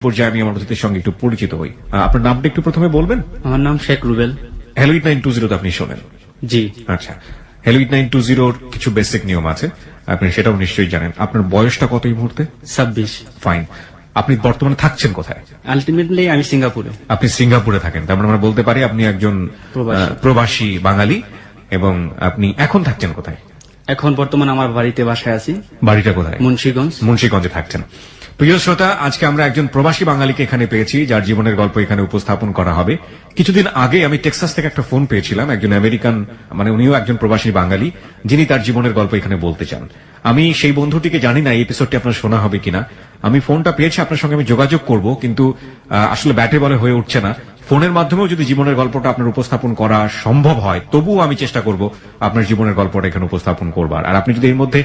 পর্যায়ে আমি আমার অতিথির সঙ্গে একটু পরিচিত হই। আপনার নামটা একটু প্রথমে বলবেন? আমার নাম শেখ রুবেল। হ্যালো 8920 তো আপনি শোনেন? জি। আচ্ছা, হ্যালো 8920 কিছু বেসিক নিয়ম আছে, আপনি সেটাও নিশ্চয়ই জানেন। আপনার বয়সটা কত এই মুহূর্তে? 26। ফাইন। আপনি বর্তমানে থাকছেন কোথায়? আলটিমেটলি আমি সিঙ্গাপুরে। আপনি সিঙ্গাপুরে থাকেন, তার মানে আমরা বলতে পারি আপনি একজন প্রবাসী বাঙালি। এবং আপনি এখন থাকছেন কোথায়? এখন বর্তমানে আমার বাড়িতে বাসায় আছি। বাড়িটা কোথায়? মুন্সিগঞ্জ। মুন্সিগঞ্জে থাকছেন। প্রিয় শ্রোতা, আজকে আমরা একজন প্রবাসী বাঙালিকে এখানে পেয়েছি, যার জীবনের গল্প এখানে উপস্থাপন করা হবে। কিছুদিন আগে আমি টেক্সাস থেকে একটা ফোন পেয়েছিলাম, একজন আমেরিকান, মানে উনিও একজন প্রবাসী বাঙালি, যিনি তার জীবনের গল্প এখানে বলতে চান। আমি সেই বন্ধুটিকে জানি না এই এপিসোডটি আপনার শোনা হবে কিনা। আমি ফোনটা পেয়েছি, আপনার সঙ্গে আমি যোগাযোগ করব, কিন্তু আসলে ব্যাটে বলে হয়ে উঠছে না। ফোনের মাধ্যমেও যদি জীবনের গল্পটা আপনার উপস্থাপন করা সম্ভব হয়, তবুও আমি চেষ্টা করব আপনার জীবনের গল্পটা এখানে উপস্থাপন করবার। আর আপনি যদি এর মধ্যে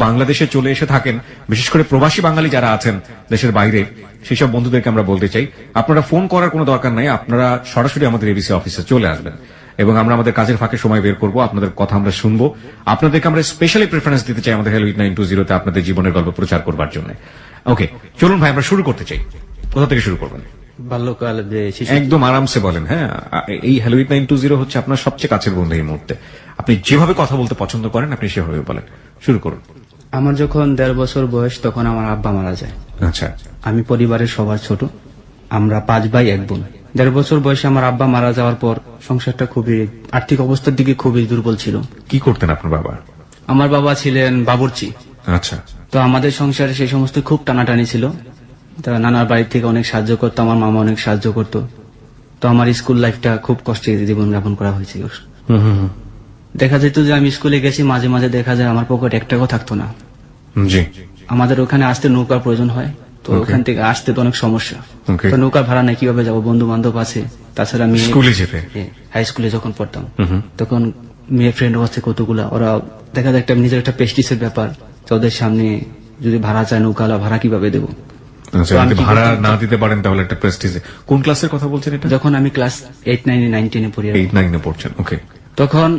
বাংলাদেশে চলে এসে থাকেন, বিশেষ করে প্রবাসী বাঙালি যারা আছেন দেশের বাইরে, সেই সব বন্ধুদেরকে আমরা বলতে চাই, আপনারা ফোন করার কোনো দরকার নাই, আপনারা সরাসরি আমাদের এবিসি অফিসে চলে আসবেন এবং আমরা আমাদের কাজের ফাঁকে সময় বের করব, আপনাদের কথা আমরা শুনবো। আপনাদেরকে আমরা স্পেশালি প্রেফারেন্স দিতে চাই আমাদের হ্যালো 8920 তে আপনাদের জীবনের গল্প প্রচার করবার জন্য। ওকে, চলুন ভাই, আমরা শুরু করতে চাই। কোথা থেকে শুরু করবেন? বাল্যকাল যে একদম আরামসে বলেন। হ্যাঁ, এই হ্যালো 8920 হচ্ছে আপনার সবচেয়ে কাছের বন্ধু এই মুহূর্তে। আপনি যেভাবে কথা বলতে পছন্দ করেন আপনি সেভাবে বলেন, শুরু করুন। আমার যখন 1.5 বছর বয়স তখন আমার আব্বা মারা যায়। আচ্ছা। আমি পরিবারের সবার ছোট, আমরা 5 ভাই 1 বোন। 1.5 বছর বয়সে আমার আব্বা মারা যাওয়ার পর সংসারটা খুবই আর্থিক অবস্থার দিকে খুবই দুর্বল ছিল। কি করতেন আপনার বাবা? আমার বাবা ছিলেন বাবুর্চি। আচ্ছা। তো আমাদের সংসারে সেই সমস্ত খুব টানাটানি ছিল। নানার বাড়ি থেকে অনেক সাহায্য করতো, আমার মামা অনেক সাহায্য করতো। তো আমার স্কুল লাইফটা খুব কষ্টে জীবন যাপন করা হয়েছিল। দেখা যেত যে আমি স্কুলে গেছি, মাঝে মাঝে দেখা যায় আমার পকেটে 1 টাকাও থাকতো না। জি। আমাদের ওখানে আসতে নৌকার প্রয়োজন হয়, তো ওখান থেকে আসতে তো অনেক সমস্যা। তো নৌকার ভাড়া নেই, কিভাবে যাবো? বন্ধু বান্ধব আছে, তাছাড়া আমি স্কুলে যেতে, হাই স্কুলে যখন পড়তাম তখন মেয়ে ফ্রেন্ড আছে কতগুলা, ওরা দেখা যায় একটা নিজের একটা প্রেস্টিজের ব্যাপার, ওদের সামনে যদি ভাড়া চায় নৌকালা, ভাড়া কিভাবে দেবো? ভাড়া না দিতে পারেন তাহলে একটা প্রেস্টিজে। কোন ক্লাসের কথা বলছেন এটা? যখন আমি ক্লাস 8, 9, 9, 10 পড়ি। 8, 9 পড়ছেন, ওকে। তখন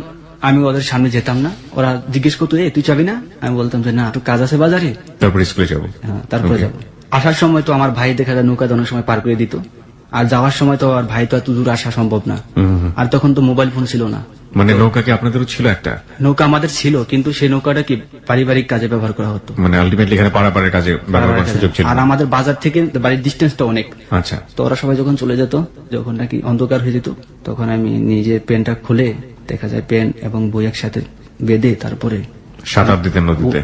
আমি ওদের সামনে যেতাম না, ওরা জিজ্ঞেস করতো তুই যাবি না? আমি বলতাম যে না, একটু কাজ আছে বাজারে, তারপরে স্কুলে যাবো। হ্যাঁ, তারপরে যাবো। আসার সময় তো আমার ভাই দেখা যায় নৌকা অনেক সময় পার করে দিত, আর যাওয়ার সময় তো আর ভাই তো এত দূর আসা সম্ভব না। আর তখন তো মোবাইল ফোন ছিল না। মানে নৌকা কি আপনাদেরও ছিল? একটা নৌকা আমাদের ছিল, কিন্তু সেই নৌকাটা কি পারিবারিক কাজে ব্যবহার করা হতো, মানে আলটিমেটলি এখানে পারাপারের কাজে ব্যবহার করার সুযোগ ছিল। আর আমাদের বাজার থেকে বাড়ির ডিস্টেন্সটা অনেক। আচ্ছা। তো ওরা সবাই যখন চলে যেত, যখন নাকি অন্ধকার হয়ে যেত, তখন আমি নিজে পেনটা খুলে দেখা যায় পেন এবং বই একসাথে বেঁধে তারপরে সাঁতার দিতেন নদীতে।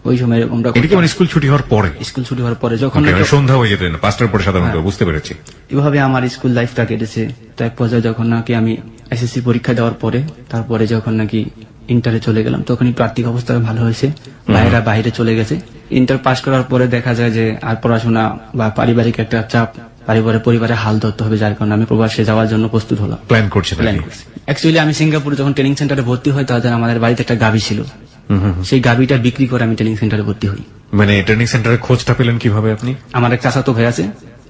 ওই সময় আমরা স্কুল ছুটি হওয়ার পরে, স্কুল ছুটি হওয়ার পরে যখন সন্ধ্যা হয়ে যেত 5টার পরে সাধারণত, বুঝতে পেরেছি। এভাবে আমার স্কুল লাইফটা কেটেছে। তো এক পর্যায়ে যখন নাকি আমি এসএসসি পরীক্ষা দেওয়ার পরে, তারপরে যখন নাকি ইন্টারে চলে গেলাম, তখন একটু আর্থিক অবস্থা ভালো হয়েছে, ভাইয়েরা বাইরে চলে গেছে। ইন্টার পাস করার পরে দেখা যায় যে আর পড়াশোনা বা পারিবারিক একটা চাপ, পরিবারে হাল ধরতে হবে, যার কারণে আমি প্রবাসে যাওয়ার জন্য প্রস্তুত হলাম। প্ল্যান করছি। অ্যাকচুয়ালি আমি সিঙ্গাপুরে যখন ট্রেনিং সেন্টারে ভর্তি হই, তাদের আমাদের বাড়িতে একটা গাভী ছিল, সেই গাভীটা বিক্রি করে আমি ট্রেনিং সেন্টারে ভর্তি হই। মানে ট্রেনিং সেন্টারের খোঁজটা পেলেন কিভাবে আপনি? আমার এক চাচাতো ভাই আছে,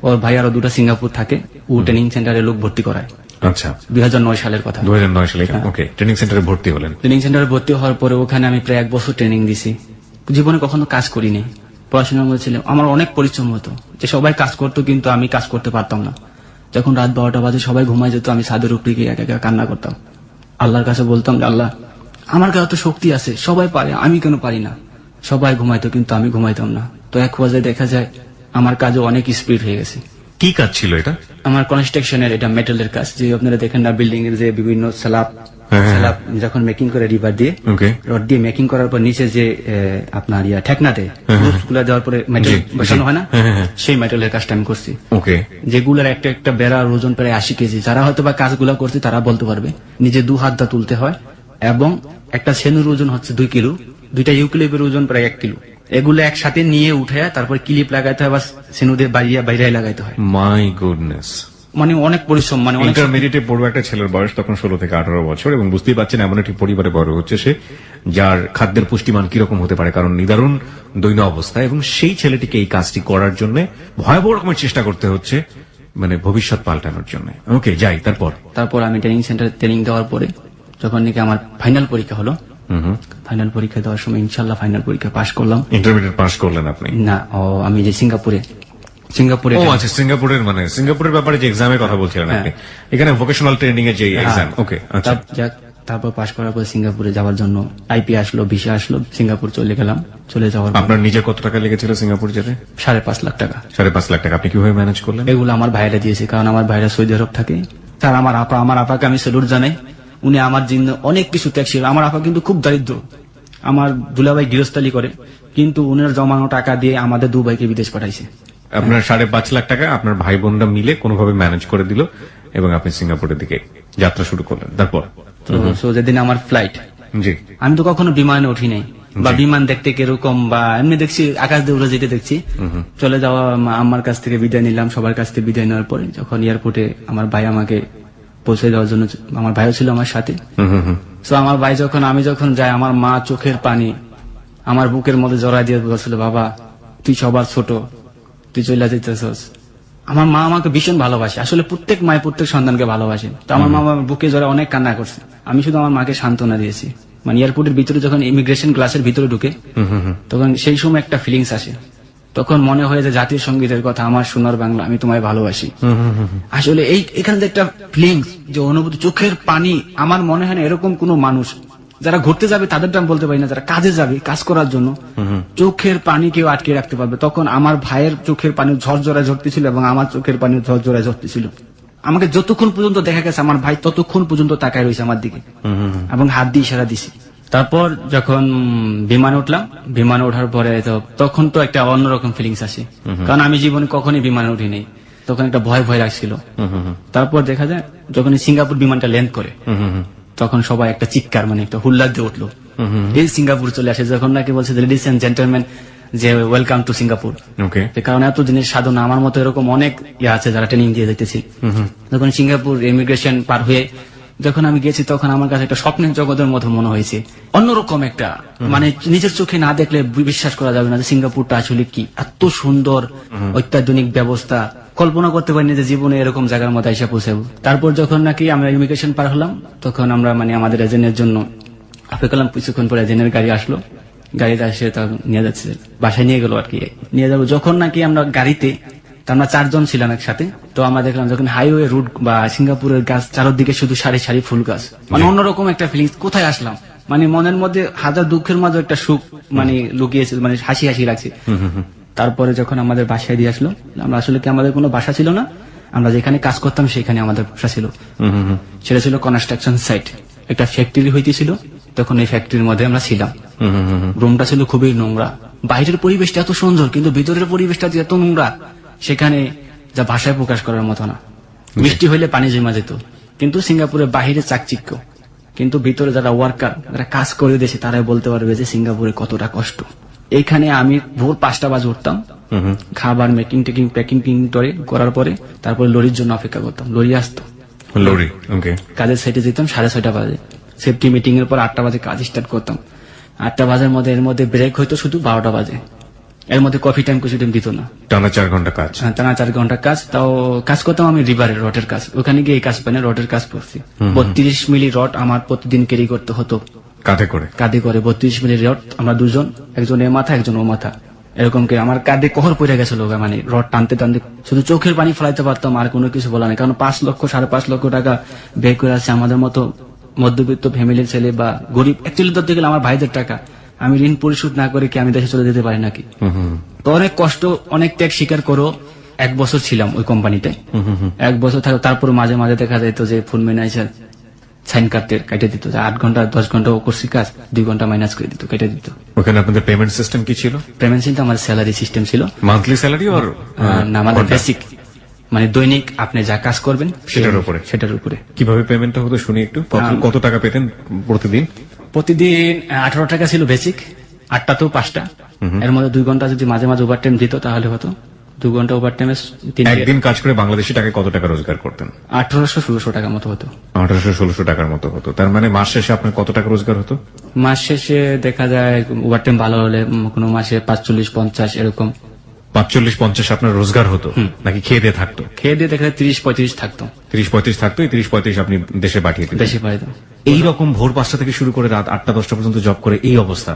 ওর ভাই আরো 2টা সিঙ্গাপুর থাকে, ও ট্রেনিং সেন্টারে লোক ভর্তি করায়। আচ্ছা। 2009 সালের কথা। 2009 সালে, ওকে। ট্রেনিং সেন্টারে ভর্তি হলেন। ট্রেনিং সেন্টারে ভর্তি হওয়ার পরে ওখানে আমি প্রায় 1 বছর ট্রেনিং দিছি। জীবনে কখনো কাজ করিনি, পড়াশোনার মধ্যে ছিলাম। আমার অনেক পরিশ্রম হতো, যে সবাই কাজ করতো কিন্তু আমি কাজ করতে পারতাম না। যখন রাত 12টা বাজে সবাই ঘুমায় যেত, আমি ছাদের উপরে গিয়ে একা একা কান্না করতাম। আল্লাহর কাছে বলতাম যে আল্লাহ, আমার কাছে তো শক্তি আছে, সবাই পারে, আমি কেন পারি না? সবাই ঘুমাইতো কিন্তু আমি ঘুমাইতাম না। তো এক পর্যায়ে দেখা যায় আমার কাজে অনেক স্পিড হয়ে গেছে। কি কাজ ছিল এটা? আমার কনস্ট্রাকশনের, এটা মেটালের কাজ, যে আপনারা দেখেন না বিল্ডিং এর যে বিভিন্ন স্ল্যাব যখন মেকিং করে রিবার দিয়ে, রড দিয়ে মেকিং করার পর নিচে যে আপনার ঠেকনাতে গুলা দেওয়ার পরে মেটাল বসানো হয় না, সেই মেটালের কাজটা আমি করছি। যেগুলার একটা একটা বেড়ার ওজন প্রায় 80 কেজি। যারা হয়তো বা কাজগুলা করছে তারা বলতে পারবে। নিজে 2 হাত দা তুলতে হয়, এবং একটা সেনুর ওজন হচ্ছে 2 কিলো, 2টা ইউক্লিপের ওজন প্রায় 1 কিলো। এগুলো একসাথে নিয়ে উঠে তারপর ক্লিপ লাগাইতে হয় বা সেনুদের বাইরে লাগাইতে হয়। My goodness. মানে অনেক পরিশ্রম। মানে ইন্টারমিডিয়েটে পড়বে একটা ছেলের বয়স তখন 16 থেকে 18 বছর, এবং বুঝতেই পারছেন এমন একটি পরিবারে বড় হচ্ছে সে, যার খাদ্যের পুষ্টিমান কিরকম হতে পারে, কারণ নিদারুণ দৈন্য অবস্থা, এবং সেই ছেলেটিকে এই কাজটি করার জন্য ভয়াবহ রকমের চেষ্টা করতে হচ্ছে, মানে ভবিষ্যৎ পাল্টানোর জন্য। ওকে, যাই। তারপর আমি ট্রেনিং সেন্টারে ট্রেনিং দেওয়ার পরে যখন নাকি আমার ফাইনাল পরীক্ষা হলো, ফাইনাল পরীক্ষা দেওয়ার সময় ইনশাল্লাহ ফাইনাল পরীক্ষা পাশ করলাম। ইন্টারমিডিয়েট পাশ করলেন আপনি? না, আমি যে সিঙ্গাপুরে সিঙ্গাপুরে। ও আচ্ছা, সিঙ্গাপুরের মানে সিঙ্গাপুরের ব্যাপারে যে এক্সামের কথা বলছিলেন আপনি, এখানে ভোকেশনাল ট্রেনিং এর যে এক্সাম। ওকে, আচ্ছা। তারপর পাশ করার পর সিঙ্গাপুরে যাওয়ার জন্য আইপি আসলো, ভিসা আসলো, সিঙ্গাপুর চলে গেলাম। চলে যাওয়ার পর আপনার নিজের কত টাকা লেগেছিল সিঙ্গাপুর যেতে? 5.5 লাখ টাকা। 5.5 লাখ টাকা আপনি কিভাবে ম্যানেজ করলেন? এগুলো আমার ভাইরা দিয়েছে, কারণ আমার ভাইরা সৌদি আরব থাকে। তার আমার আপাকে আমি স্যালুট জানাই। উনি আমার জন্য অনেক কিছু ত্যাগ ছিল। আমার আপা কিন্তু খুব দারিদ্র, আমার দুলাভাই গৃহস্থালী করে, কিন্তু উনার জমানো টাকা দিয়ে আমাদের 2 ভাইকে বিদেশ পাঠাইছে। আপনার 5.5 লাখ টাকা আপনার ভাই বোনরা মিলে কোনোভাবে ম্যানেজ করে দিল এবং আপনি সিঙ্গাপুরের দিকে যাত্রা শুরু করলেন। তারপর তো যেদিন আমার ফ্লাইট, জি, আমি তো কখনো বিমানে উঠি নাই, বা বিমান দেখতে কিরকম বা এমনি দেখছি, আকাশ দিয়ে উড়ে যেতে দেখছি। চলে যাওয়া আমার কাছ থেকে বিদায় নিলাম, সবার কাছ থেকে বিদায় নেওয়ার পরে যখন এয়ারপোর্টে আমার ভাই আমাকে পৌঁছে দেওয়ার জন্য, আমার ভাইও ছিল আমার সাথে। তো আমার ভাই আমি যখন যাই, আমার মা চোখের পানি আমার বুকের মধ্যে জড়াই দিয়ে বলছিল, বাবা তুই সবার ছোট, তুই চলে যেতেছস। আমার মা আমাকে ভীষণ ভালোবাসে, আসলে প্রত্যেক মায় প্রত্যেক সন্তানকে ভালোবাসে। তো আমার মা আমার বুকে জড়ায় অনেক কান্না করছে। আমি শুধু আমার মাকে সান্ত্বনা দিয়েছি। মানে এয়ারপোর্টের ভিতরে যখন ইমিগ্রেশন ক্লাসের ভিতরে ঢুকে, তখন সেই সময় একটা ফিলিংস আসে। তখন মনে হয় যে জাতীয় সঙ্গীতের কথা, আমার সোনার বাংলা আমি তোমায় ভালোবাসি। আসলে এখানে যে একটা ফিলিংস, যে অনুভূতি, চোখের পানি, আমার মনে হয় না এরকম কোন মানুষ, যারা ঘুরতে যাবে তাদেরটা আমি বলতে পারি না, যারা কাজে যাবে কাজ করার জন্য চোখের পানি কেউ আটকে রাখতে পারবে। তখন আমার ভাইয়ের চোখের পানি ঝরঝরায় ঝরতেছিল এবং আমার চোখের পানি ঝরঝরায় ঝরতেছিল। আমাকে যতক্ষণ পর্যন্ত দেখা গেছে আমার ভাই ততক্ষণ পর্যন্ত তাকায় রয়েছে আমার দিকে এবং হাত দিয়ে ইশারা দিছি। তারপর যখন বিমানে উঠলাম, বিমানে ওঠার পরে তখন তো একটা অন্যরকম ফিলিংস আসে, কারণ আমি জীবনে কখনই বিমানে উঠিনি। তখন একটা ভয় ভয় লাগছিল। তারপর দেখা যায় যখন সিঙ্গাপুর বিমানটা ল্যান্ড করে, তখন সবাই একটা চিৎকার, মানে একটা হুল্লার দিয়ে উঠলো। এই সিঙ্গাপুর চলে আসে, যখন নাকি বলছে লেডিস এন্ড জেন্টলম্যান যে ওয়েলকাম টু সিঙ্গাপুর। কারণ এত দিনের সাধনা, আমার মতো এরকম অনেক আছে যারা ট্রেনিং দিয়ে যেতেছি। যখন সিঙ্গাপুর ইমিগ্রেশন পার হয়ে যখন আমি গেছি, তখন আমার কাছে একটা স্বপ্নের জগতের মতো মনে হয়েছে, অন্যরকম একটা, মানে নিজের চোখে না দেখলে বিশ্বাস করা যাবে না যে সিঙ্গাপুরটা আসলে কি এত সুন্দর, অত্যাধুনিক ব্যবস্থা। কল্পনা করতে পারিনি যে জীবনে এরকম জায়গার মধ্যে এসে পৌঁছাবো। তারপর যখন নাকি আমরা ইমিগ্রেশন পার হলাম, তখন আমরা আমাদের এজেন্টের জন্য অপেক্ষা করলাম। কিছুক্ষণ পরে এজেন্টের গাড়ি আসলো, গাড়িতে এসে নিয়ে যাচ্ছে, বাসায় নিয়ে গেল আর কি, নিয়ে যাবো। যখন নাকি আমরা গাড়িতে, আমরা 4 জন ছিলাম একসাথে, তো আমরা দেখলাম যখন হাইওয়ে রুট বা সিঙ্গাপুরের গাছ চারদিকে শুধু সারি সারি ফুল গাছ, মানে অন্যরকম একটা ফিলিংস। কোথায় আসলাম, মানে মনের মধ্যে হাজার দুঃখের মাঝে একটা সুখ মানে লুকিয়েছে, মানে হাসি হাসি লাগছে। তারপরে যখন আমাদের বাসায় দিয়ে আসলো, আমরা আসলে কি আমাদের কোনো বাসা ছিল না, আমরা যেখানে কাজ করতাম সেখানে আমাদের বাসা ছিল। সেটা ছিল কনস্ট্রাকশন সাইট, একটা ফ্যাক্টরি হইতেছিল। তখন এই ফ্যাক্টরির মধ্যে আমরা ছিলাম। রুমটা ছিল খুবই নোংরা, বাইরের পরিবেশটা এত সুন্দর কিন্তু ভিতরের পরিবেশটা এত নোংরা, সেখানে যা ভাষায় প্রকাশ করার মতো না। বৃষ্টি হইলে পানি জমা যেত। কিন্তু সিঙ্গাপুরের বাহিরে চাকচিক্য, কিন্তু ভিতরে যারা ওয়ার্কার, যারা কাজ করে দেশে, তারাই বলতে পারবে যে সিঙ্গাপুরে কতটা কষ্ট। এইখানে আমি ভোর 5টা বাজে উঠতাম, খাবার মেকিং টেকিং প্যাকিং করার পরে তারপরে লরির জন্য অপেক্ষা করতাম। লরি আসতো, লরি কাজের সাইটে যেতাম 6:30 বাজে। সেফটি মিটিং এর পর 8টা বাজে কাজ স্টার্ট করতাম। 8টা বাজের মধ্যে এর মধ্যে ব্রেক হইতো শুধু 12টা বাজে। এর মধ্যে কফি টাইম কিছু টাইম দিত না। টানা 4 ঘন্টা কাজ। টানা 4 ঘন্টা কাজ। তাও কাজ করতাম আমি রিভারের রডের কাজ, ওখানে গিয়ে এই কাজ পাই না, রডের কাজ করছি। 32 মিলি রড আমার প্রতিদিন ক্যারি করতে হতো কাঁধে করে 32 মিলি রড। আমরা 2 জন, একজন এ মাথা একজন ও মাথা, এরকম করে আমার কাঁধে কহর পড়ে গেছিল, মানে রড টানতে টানতে শুধু চোখের পানি ফেলাইতে পারতাম, আর কোনো কিছু বলা নেই। কারণ 5 লক্ষ 5.5 লক্ষ টাকা ব্যয় করে আছে আমাদের মতো মধ্যবিত্ত ফ্যামিলির ছেলে বা গরিব। অ্যাকচুয়ালি ধরতে গেলে আমার ভাইদের টাকা, আমি ঋণ পরিশোধ না করে কি আমি দেশে চলে যেতে পারি নাকি? তো অনেক কষ্ট, অনেক ত্যাগ স্বীকার করো। 1 বছর ছিলাম ওই কোম্পানিতে। 1 বছর থাকো, তারপর মাঝে মাঝে দেখা যেত যে ফুল ম্যানেজার সাইন কাটতে কেটে দিত, 8 ঘন্টা 10 ঘন্টা করছি কাজ, 2 ঘন্টা মাইনাস করে দিত, কেটে দিত। ওখানে আপনাদের পেমেন্ট সিস্টেম কি ছিল? পেমেন্ট সিস্টেম আমার স্যালারি সিস্টেম ছিল। মান্থলি স্যালারি আর না, আমাদের বেসিক, মানে দৈনিক আপনি যা কাজ করবেন সেটার উপরে। কিভাবে পেমেন্টটা হতো শুনি একটু। কত টাকা পেতেন প্রতিদিন? প্রতিদিন 18 টাকা ছিল বেসিক, 8টা তো 5টা। এর মধ্যে 2 ঘন্টা যদি মাঝে মাঝে ওভার টাইম দিত তাহলে হতো 2 ঘন্টা ওভার টাইমে। একদিন কাজ করে বাংলাদেশি টাকায় কত টাকা রোজগার করতেন? 1800-1600 টাকার মতো হতো। 1800-1600 টাকার মতো হতো। তার মানে মাস শেষে আপনার কত টাকা রোজগার হতো? মাস শেষে দেখা যায় ওভার টাইম ভালো হলে কোনো মাসে 45-50 এরকম। 45-50 আপনার রোজগার হতো নাকি খেয়ে দিয়ে থাকতো? খেয়ে দিয়ে দেখা যায় 30-35 থাকতো। 30-35 থাকতো। এই 30-35 আপনি দেশে পাঠিয়ে দিতেন? দেশে পাঠাতাম। এইরকম ভোর 5টা থেকে শুরু করে রাত 8টা 10টা পর্যন্ত জব করে এই অবস্থা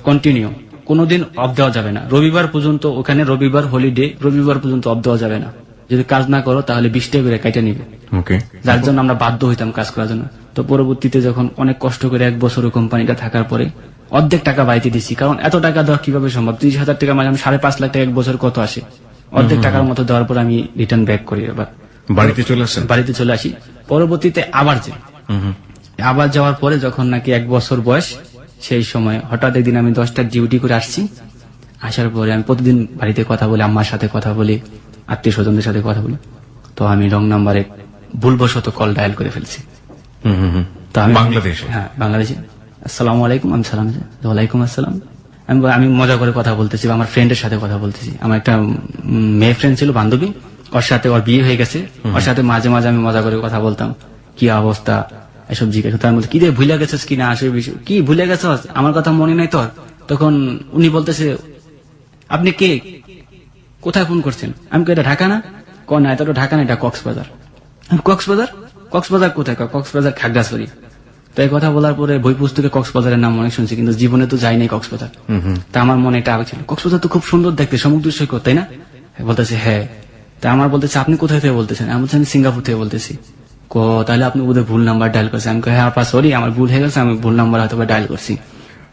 কন্টিনিউ। কোনোদিন অফ দেওয়া যাবে না, রবিবার পর্যন্ত ওখানে, রবিবার হলিডে, রবিবার পর্যন্ত অফ দেওয়া যাবে না। যদি কাজ না করো তাহলে 20 টাকা করে কাইটা নিবে। ওকে, যার জন্য আমরা বাধ্য হইতাম কাজ করার জন্য। তো পরবর্তীতে যখন অনেক কষ্ট করে 1 বছর ওই কোম্পানিটা থাকার পরে অর্ধেক টাকা বাড়িতে দিচ্ছি, কারণ এত টাকা দেওয়া কিভাবে সম্ভব? 30,000 টাকা মানে 5.5 লাখ টাকা 1 বছর কত আসে? অর্ধেক টাকার মতো দেওয়ার পর আমি রিটার্ন ব্যাক করি, এবার বাড়িতে চলে আসেন। বাড়িতে চলে আসি। পরবর্তীতে আবার যাওয়ার পরে যখন নাকি 1 বছর বয়স, সেই সময় হঠাৎ একদিন আমি 10টার ডিউটি করে আসছি। আসার পরে আমি প্রতিদিন বাড়িতে কথা বলি, আম্মার সাথে কথা বলি, আত্মীয় স্বজনদের সাথে কথা বলি। তো আমি রং নাম্বারে ভুলবশত কল ডায়াল করে ফেলছি। তো আমি বাংলাদেশে? হ্যাঁ, বাংলাদেশে। আসসালামু আলাইকুম, আমি সালাম, ওয়ালাইকুম আসসালাম। আমি মজা করে কথা বলতেছি, আমার ফ্রেন্ডের সাথে কথা বলতেছি। আমার একটা মেয়ে ফ্রেন্ড ছিল, বান্ধবী, ওর সাথে ওর বিয়ে হয়ে গেছে। ওর সাথে মাঝে মাঝে আমি মজা করে কথা বলতাম, কি অবস্থা, এসব জিজ্ঞাসা। তার মধ্যে কি রে ভুলে গেছিস কিনা, আসে কি ভুলে গেছিস, আমার কথা মনে নাই তোর? তখন উনি বলতেছে, আপনি কে, কোথায় ফোন করছেন? আমি এটা ঢাকা না? না, এটা তো ঢাকা না, এটা কক্সবাজার। কক্সবাজার? কক্সবাজার কোথায়? কক্সবাজার খাগড়াছড়ি। তো এই কথা বলার পরে বই পুস্তকে কক্সবাজারের নাম অনেক শুনছি, কিন্তু জীবনে তো যাইনি কক্সবাজার। তা আমার মনে এটা আগে ছিল, কক্সবাজার তো খুব সুন্দর দেখতে, সমুদ্র সৈকত, তাই না? বলতেছে হ্যাঁ। তা আমার বলতেছে, আপনি কোথায় থেকে বলতেছেন? আমি বলছি, আমি সিঙ্গাপুর থেকে বলতেছি। তাহলে আপনি বোধহয় ভুল নাম্বার ডায়াল করছেন। আমি হ্যাঁ আপা সরি, আমার ভুল হয়ে গেছে, আমি ভুল নাম্বার হয়তো ডায়াল করছি।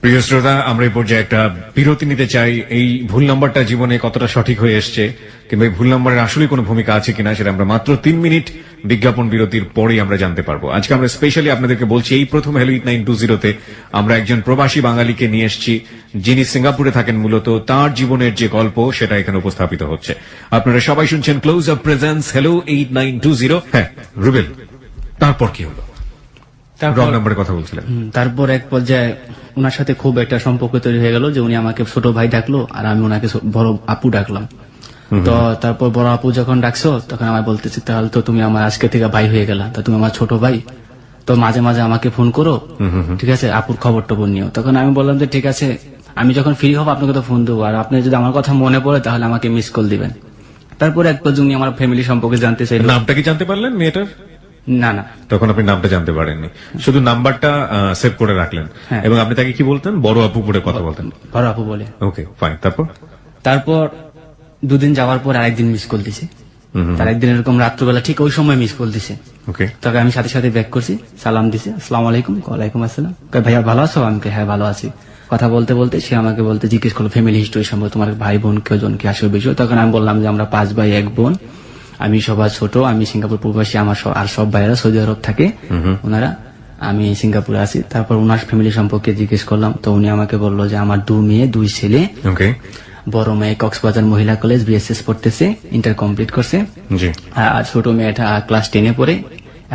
প্রিয় শ্রোতা, আমরা এই পর্যায়ে একটা বিরতি নিতে চাই। এই ভুল নাম্বারটা জীবনে কতটা সঠিক হয়ে এসছে, কিংবা এই ভুল নাম্বারের আসলে কোনো ভূমিকা আছে কিনা, সেটা আমরা মাত্র 3 মিনিট বিজ্ঞাপন বিরতির পরেই আমরা জানতে পারবো। আজকে আমরা স্পেশালি আপনাদেরকে বলছি, এই প্রথম হ্যালো 8920-তে আমরা একজন প্রবাসী বাঙালিকে নিয়ে এসেছি, যিনি সিঙ্গাপুরে থাকেন। মূলত তার জীবনের যে গল্প, সেটা এখানে উপস্থাপিত হচ্ছে। আপনারা সবাই শুনছেন ক্লোজ আপ প্রেজেন্স হ্যালো 8920। হ্যাঁ রুবেল, তারপর কি হলো? রং নাম্বারের কথা বলছিলেন। তারপর এক পর্যায়ে ওনার সাথে খুব একটা সম্পর্ক তৈরি হয়ে গেল, যে উনি আমাকে ছোট ভাই ডাকলো আর আমি ওনাকে বড় আপু ডাকলাম। তো তারপর বড় আপু যখন ডাকছো, তখন আমার বলতেছি, তাহলে তো তুমি আমার আজকে থেকে ভাই হয়ে গেলা, তা তুমি আমার ছোট ভাই, তো মাঝে মাঝে আমাকে ফোন করো, ঠিক আছে, আপুর খবর টবর নিও। তখন আমি বললাম যে ঠিক আছে, আমি যখন ফ্রি হব আপনাকে তো ফোন দেবো, আর আপনি যদি আমার কথা মনে পড়ে তাহলে আমাকে মিস কল দিবেন। তারপর এক পর্যন্ত উনি আমার ফ্যামিলি সম্পর্কে জানতে চাইল। নামটা কি জানতে পারলেন মেয়েটার? না না, তখন আপনি নামটা জানতে পারেননি, শুধু নাম্বারটা সেভ করে রাখলেন। এবং আপনি তাকে কি বলতেন? বড় আপু করে কথা বলতেন? বড় আপু বলে। Okay fine. তারপর 2 দিন যাওয়ার পর আরেকদিন মিস কল দিছে। তার একদিন এরকম রাত্রবেলা ঠিক ওই সময় মিস কল দিছে। ওকে, তবে আমি সাথে সাথে ব্যাক করছি, সালাম দিছে, আসসালামু আলাইকুম। ওয়ালাইকুম আসসালাম। ভাইয়া ভালো আছো? আমি হ্যাঁ ভালো আছি। কথা বলতে বলতে সে আমাকে জিজ্ঞেস করলো ফ্যামিলি হিস্টোরি সম্পর্কে, তোমার ভাই বোন কেজন কি আসবে বিষয়। তখন আমি বললাম যে আমরা 5 ভাই 1 বোন, আমি সবার ছোট, আমি সিঙ্গাপুর প্রবাসী, আমার আর সব ভাইয়েরা সৌদি আরব থাকে ওনারা, আমি সিঙ্গাপুরে আছি। তারপর ওনার ফ্যামিলি সম্পর্কে জিজ্ঞেস করলাম, তো উনি আমাকে বললো যে আমার 2 মেয়ে 2 ছেলে। ওকে, বড় মেয়ে কক্সবাজার মহিলা কলেজ বিএসএস পড়তেছে, ইন্টার কমপ্লিট করছে। আর ছোট মেয়েটা ক্লাস 10-এ পড়ে,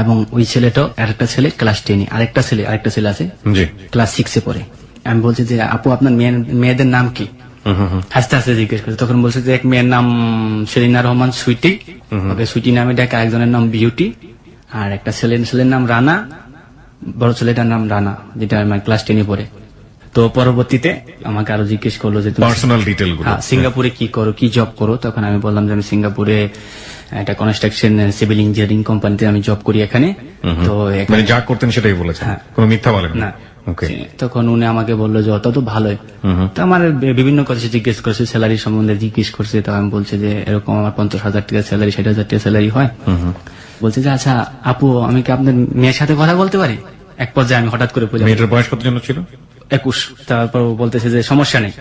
এবং ওই ছেলেটাও, আরেকটা ছেলে ক্লাস 10-এ, আরেকটা ছেলে আছে ক্লাস 6-এ পড়ে। আমি বলছি যে আপু আপনার মেয়েদের নাম কি? হাসতে হাসতে জিজ্ঞেস করছে। তখন বলছে যে এক মেয়ের নাম সেলিনা রহমান সুইটি, ওকে সুইটি নামে ডাকে, আরেকজনের নাম বিউটি, আর একটা ছেলের নাম রানা, বড় ছেলেটার নাম রানা, যেটা আমার ক্লাস 10-এ পড়ে। তো পরবর্তীতে আমাকে আরো জিজ্ঞেস করলো যে পার্সোনাল ডিটেইল গুলো, সিঙ্গাপুরে কি করো, কি জব করো। তখন আমি বললাম যে আমি সিঙ্গাপুরে একটা কনস্ট্রাকশন সিভিল ইঞ্জিনিয়ারিং কোম্পানিতে আমি জব করি এখানে। তো মানে যা করতেন সেটাই বলেছেন, কোনো মিথ্যা বলেন না? তখন উনি আমাকে বললো যে অত তো ভালোই। তো আমার বিভিন্ন কথা জিজ্ঞেস করছে, স্যালারি সম্বন্ধে জিজ্ঞেস করছে। তো আমি বলছি যে এরকম আমার 50,000 টাকা স্যালারি, 60,000 টাকা স্যালারি হয়। বলছে যে আচ্ছা আপু, আমি কি আপনার মেয়ের সাথে কথা বলতে পারি? এক পর্যায়ে আমি হঠাৎ করে বলি, মেয়েটার বয়স কত জন ছিল? 21। তারপর বলতেছে যে সমস্যা নেই,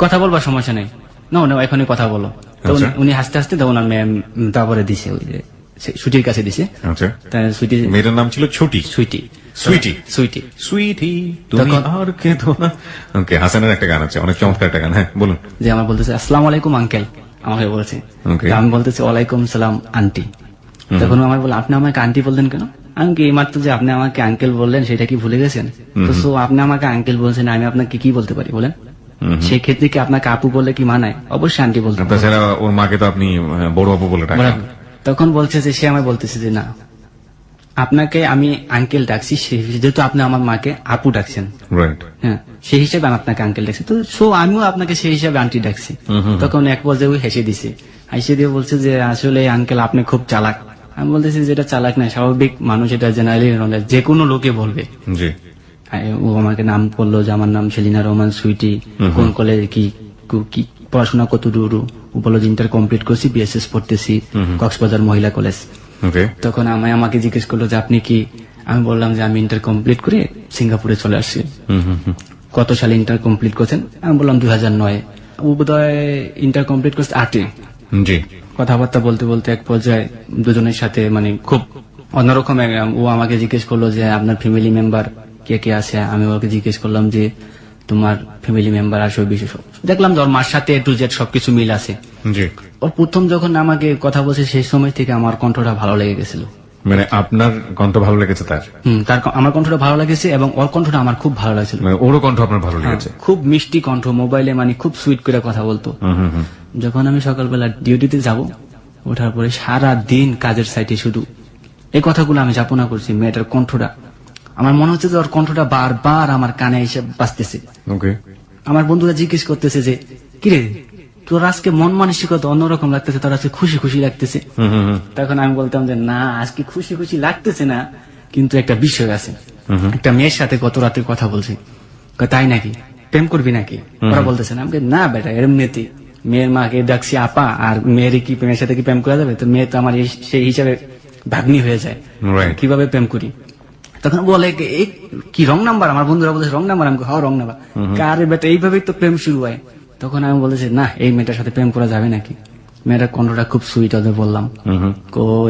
কথা বলবার সমস্যা নেই, না এখনই কথা বলো। তো উনি হাসতে হাসতে তখন তারপরে দিছে, ওই যে সুইটির কাছে দিছে। সুইটি, মেয়েটার নাম ছিল ছোটি, সুইটি তুমি আর কেঁদো না। ওকে, হাসানের একটা গান আছে, অনেক চমৎকার একটা গান। হ্যাঁ বলুন। যে আমার বলতেছে আসসালামু আলাইকুম আঙ্কেল, আমাকে বলছে। আমি বলতেছি ওয়ালাইকুম সালাম আন্টি। তখন আমার বলে আপনি আমাকে আন্টি বললেন কেন? আমি কি এইমাত্র যে আপনি আমাকে আঙ্কেল বললেন সেটা কি ভুলে গেছেন? তো আপনি আমাকে আঙ্কেল বলছেন, আমি আপনাকে কি বলতে পারি বলেন? সেই ক্ষেত্রে কি আপনাকে আপু বললে কি মানায়? অবশ্যই আন্টি বলতে। তাছাড়া ওর মাকে তো আপনি বড় আপু বলে ডাকেন। তখন বলছে যে সে আমায় বলতেছে যে না, আপনাকে আমি আঙ্কেল ডাকছি যেহেতু আপনি আমার মাকে আপু ডাকছেন, হ্যাঁ সেই হিসেবে আমি আপনাকে আঙ্কেল ডাকছি, তো আমিও আপনাকে সেই হিসেবে আন্টি ডাকছি। তখন এক পর্যায়ে ওই হেসে দিছে, হেসে দিয়ে বলছে যে আসলে আঙ্কেল আপনি খুব চালাক। আমি বলতেছি যেটা চালাক না, স্বাভাবিক মানুষ, এটা জেনারেলি যে কোনো লোকে বলবে। ও আমাকে নাম করলো যে আমার নাম সেলিনা রহমান সুইটি, কোন কলেজে কি কি পড়াশোনা কত দূর। ও বললো যে ইন্টার কমপ্লিট করছি, বিএসএস পড়তেছি কক্সবাজার মহিলা কলেজ। ওকে, তখন আমাকে জিজ্ঞেস করলো যে আপনি কি, আমি বললাম যে আমি ইন্টার কমপ্লিট করে সিঙ্গাপুরে চলে আসছি। কত সালে ইন্টার কমপ্লিট করছেন? আমি বললাম 2009। ও বোধহয় ইন্টার কমপ্লিট করছে 8-এ। জি, কথাবার্তা বলতে বলতে এক পর্যায়ে দুজনের সাথে মানে খুব অন্যরকম ও আমাকে জিজ্ঞেস করলো যে আপনার ফ্যামিলি মেম্বার কে কে আছে। আমি ওকে জিজ্ঞেস করলাম যে তোমার ফ্যামিলি মেম্বার আসবে বিশেষ। দেখলাম যে ওর মার সাথে A to Z সবকিছু মিল আছে। জি। ওর প্রথম যখন আমাকে কথা বলছে সেই সময় থেকে আমার কণ্ঠটা ভালো লেগে গেছিল। মানে আপনার কণ্ঠ ভালো লেগেছে তার? তার আমার কণ্ঠটা ভালো লাগেছে এবং ওর কণ্ঠটা আমার খুব ভালো লাগছিল। মানে ওরও কণ্ঠ আপনার ভালো লেগেছে? খুব মিষ্টি কণ্ঠ, মোবাইলে মানে খুব সুইট করে কথা বলতো। যখন আমি সকালবেলা ডিউটিতে যাব, ওঠার পরে সারা দিন কাজের সাইটে শুধু এই কথাগুলো আমি যাপনা করছি। মেয়েটার কণ্ঠটা আমার মনে হচ্ছে যে ওর কণ্ঠটা বারবার আমার কানে এসে বাজতেছে। ওকে। আমার বন্ধুরা জিজ্ঞেস করতেছে যে কিরে তোর আজকে মন মানসিকতা অন্যরকম লাগতেছে, তোর আজকে খুশি খুশি লাগতেছে। তখন আমি বলতাম যে না, আজকে খুশি খুশি লাগতেছে না, কিন্তু একটা বিষয় আছে। একটা মেয়ের সাথে গত রাতে কথা বলছি। তাই নাকি? প্রেম করবি নাকি? ওরা বলতেছে না। আমাকে না বেটা, এমনিতে মেয়ের মাকে ডাকছি আপা, আর মেয়ের কি প্রেমের সাথে কি প্রেম করা যাবে? তো মেয়ে তো আমার সেই হিসাবে ভাগ্নি হয়ে যায়, কিভাবে প্রেম করি? তখন বলে কি রং নাম্বার? আমার বন্ধুরা বলছে রং নাম্বার। আমি রং নাম্বার কারে বেটা, এইভাবেই তো প্রেম শুরু হয়। তখন আমি বলেছি না, এই মেয়েটার সাথে প্রেম করা যাবে নাকি? মেয়েটার কণ্ঠটা খুব সুইট, ওদের বললাম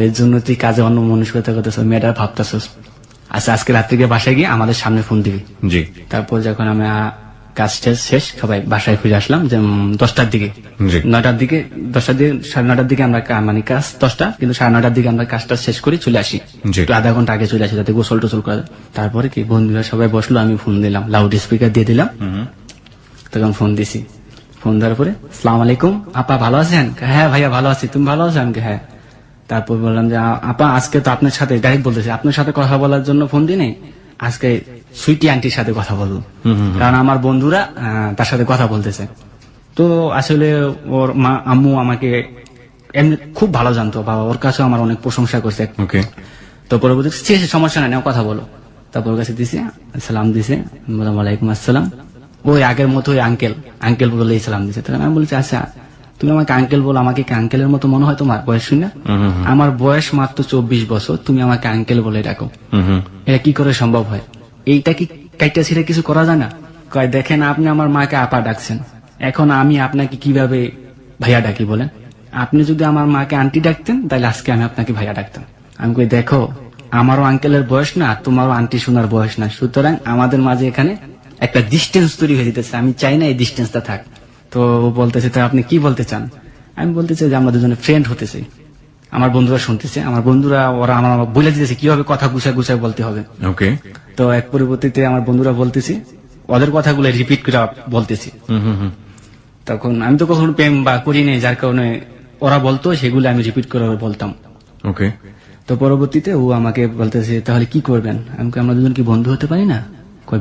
এর জন্য তুই কাজে অন্য মনস্কতা করতেছ, মেয়েটার ভাবতেছস। আচ্ছা, আজকে রাত্রে গিয়ে বাসায় গিয়ে আমাদের সামনে ফোন দিবি। জি। তারপর যখন আমি কাজ শেষ সবাই বাসায় ফিরে আসলাম যে 10টার দিকে, 9টার দিকে, 10টার দিকে, 9:30 দিকে আমরা মানে কাজ 10টা, কিন্তু 9:30 দিকে আমরা কাজটা শেষ করে চলে আসি। একটু আধা ঘন্টা আগে চলে আসি যাতে গোসল টোসল করা যায়। তারপরে কি বন্ধুরা সবাই বসলো, আমি ফোন দিলাম, লাউড স্পিকার দিয়ে দিলাম। তখন ফোন দিছি, ফোন দেওয়ার পরে আসসালামু আলাইকুম আপা, ভালো আছেন? হ্যাঁ ভাইয়া ভালো আছি, তুমি ভালো আছো? আমি হ্যাঁ। তারপর বললাম যে আপা আজকে তো আপনার সাথে ডাইরেক্ট বলতেছি, আপনার সাথে কথা বলার জন্য ফোন দিই নাই, আজকে সুইটি আন্টির সাথে কথা বলবো, কারণ আমার বন্ধুরা তার সাথে কথা বলতেছে। তো আসলে ওর মা আম্মু আমাকে এমনি খুব ভালো জানতো, বাবা ওর কাছে আমার অনেক প্রশংসা করছে। তো পরবর্তী সমস্যা নাই, কথা বলো। তারপর ওর কাছে দিছে, সালাম দিছে, বললাম ওয়ালাইকুম আসসালাম। ওই আগের মতো ওই আঙ্কেল বলে সালাম দিছে। তখন আমি বলছি আচ্ছা তুমি আমাকে আঙ্কেল বলো, আমাকে কি আঙ্কেলের মতো মনে হয় তোমার বয়স শুনে? আমার বয়স মাত্র 24 বছর, তুমি আমাকে আঙ্কেল বলে ডাকো, এটা কি করে সম্ভব হয়? এইটা কি কাইটা ছিঁড়ে কিছু করা যায় না? কয় দেখেন আপনি আমার মাকে আপা ডাকছেন, এখন আমি আপনাকে কিভাবে ভাইয়া ডাকি বলেন? আপনি যদি আমার মাকে আন্টি ডাকতেন তাহলে আজকে আমি আপনাকে ভাইয়া ডাকতাম। আমি কই দেখো আমারও আঙ্কেলের বয়স না, তোমারও আন্টি শোনার বয়স না, সুতরাং আমাদের মাঝে এখানে একটা ডিস্টেন্স তৈরি হয়ে যেতেছে, আমি চাই না এই ডিস্টেন্সটা থাক। তো বলতেছে তো আপনি কি বলতে চান? আমি বলতে চাই যে আমরা দুজনে ফ্রেন্ড হতেছি। আমার বন্ধুরা শুনতেছে, আমার বন্ধুরা ওরা আমার বলে দিতেছে কিভাবে কথা গুছায় বলতে হবে। ওকে। তো এক পরিবর্তিতে আমার বন্ধুরা বলতেছি, ওদের কথাগুলো রিপিট করে বলতেছি। তখন আমি তো কখনো প্রেম বা করি নাই, যার কারণে ওরা বলতো সেগুলো আমি রিপিট করে বলতাম। ওকে। তো পরবর্তীতে ও আমাকে বলতেছে তাহলে কি করবেন? আমি আমরা দুজন কি বন্ধু হতে পারি না? কই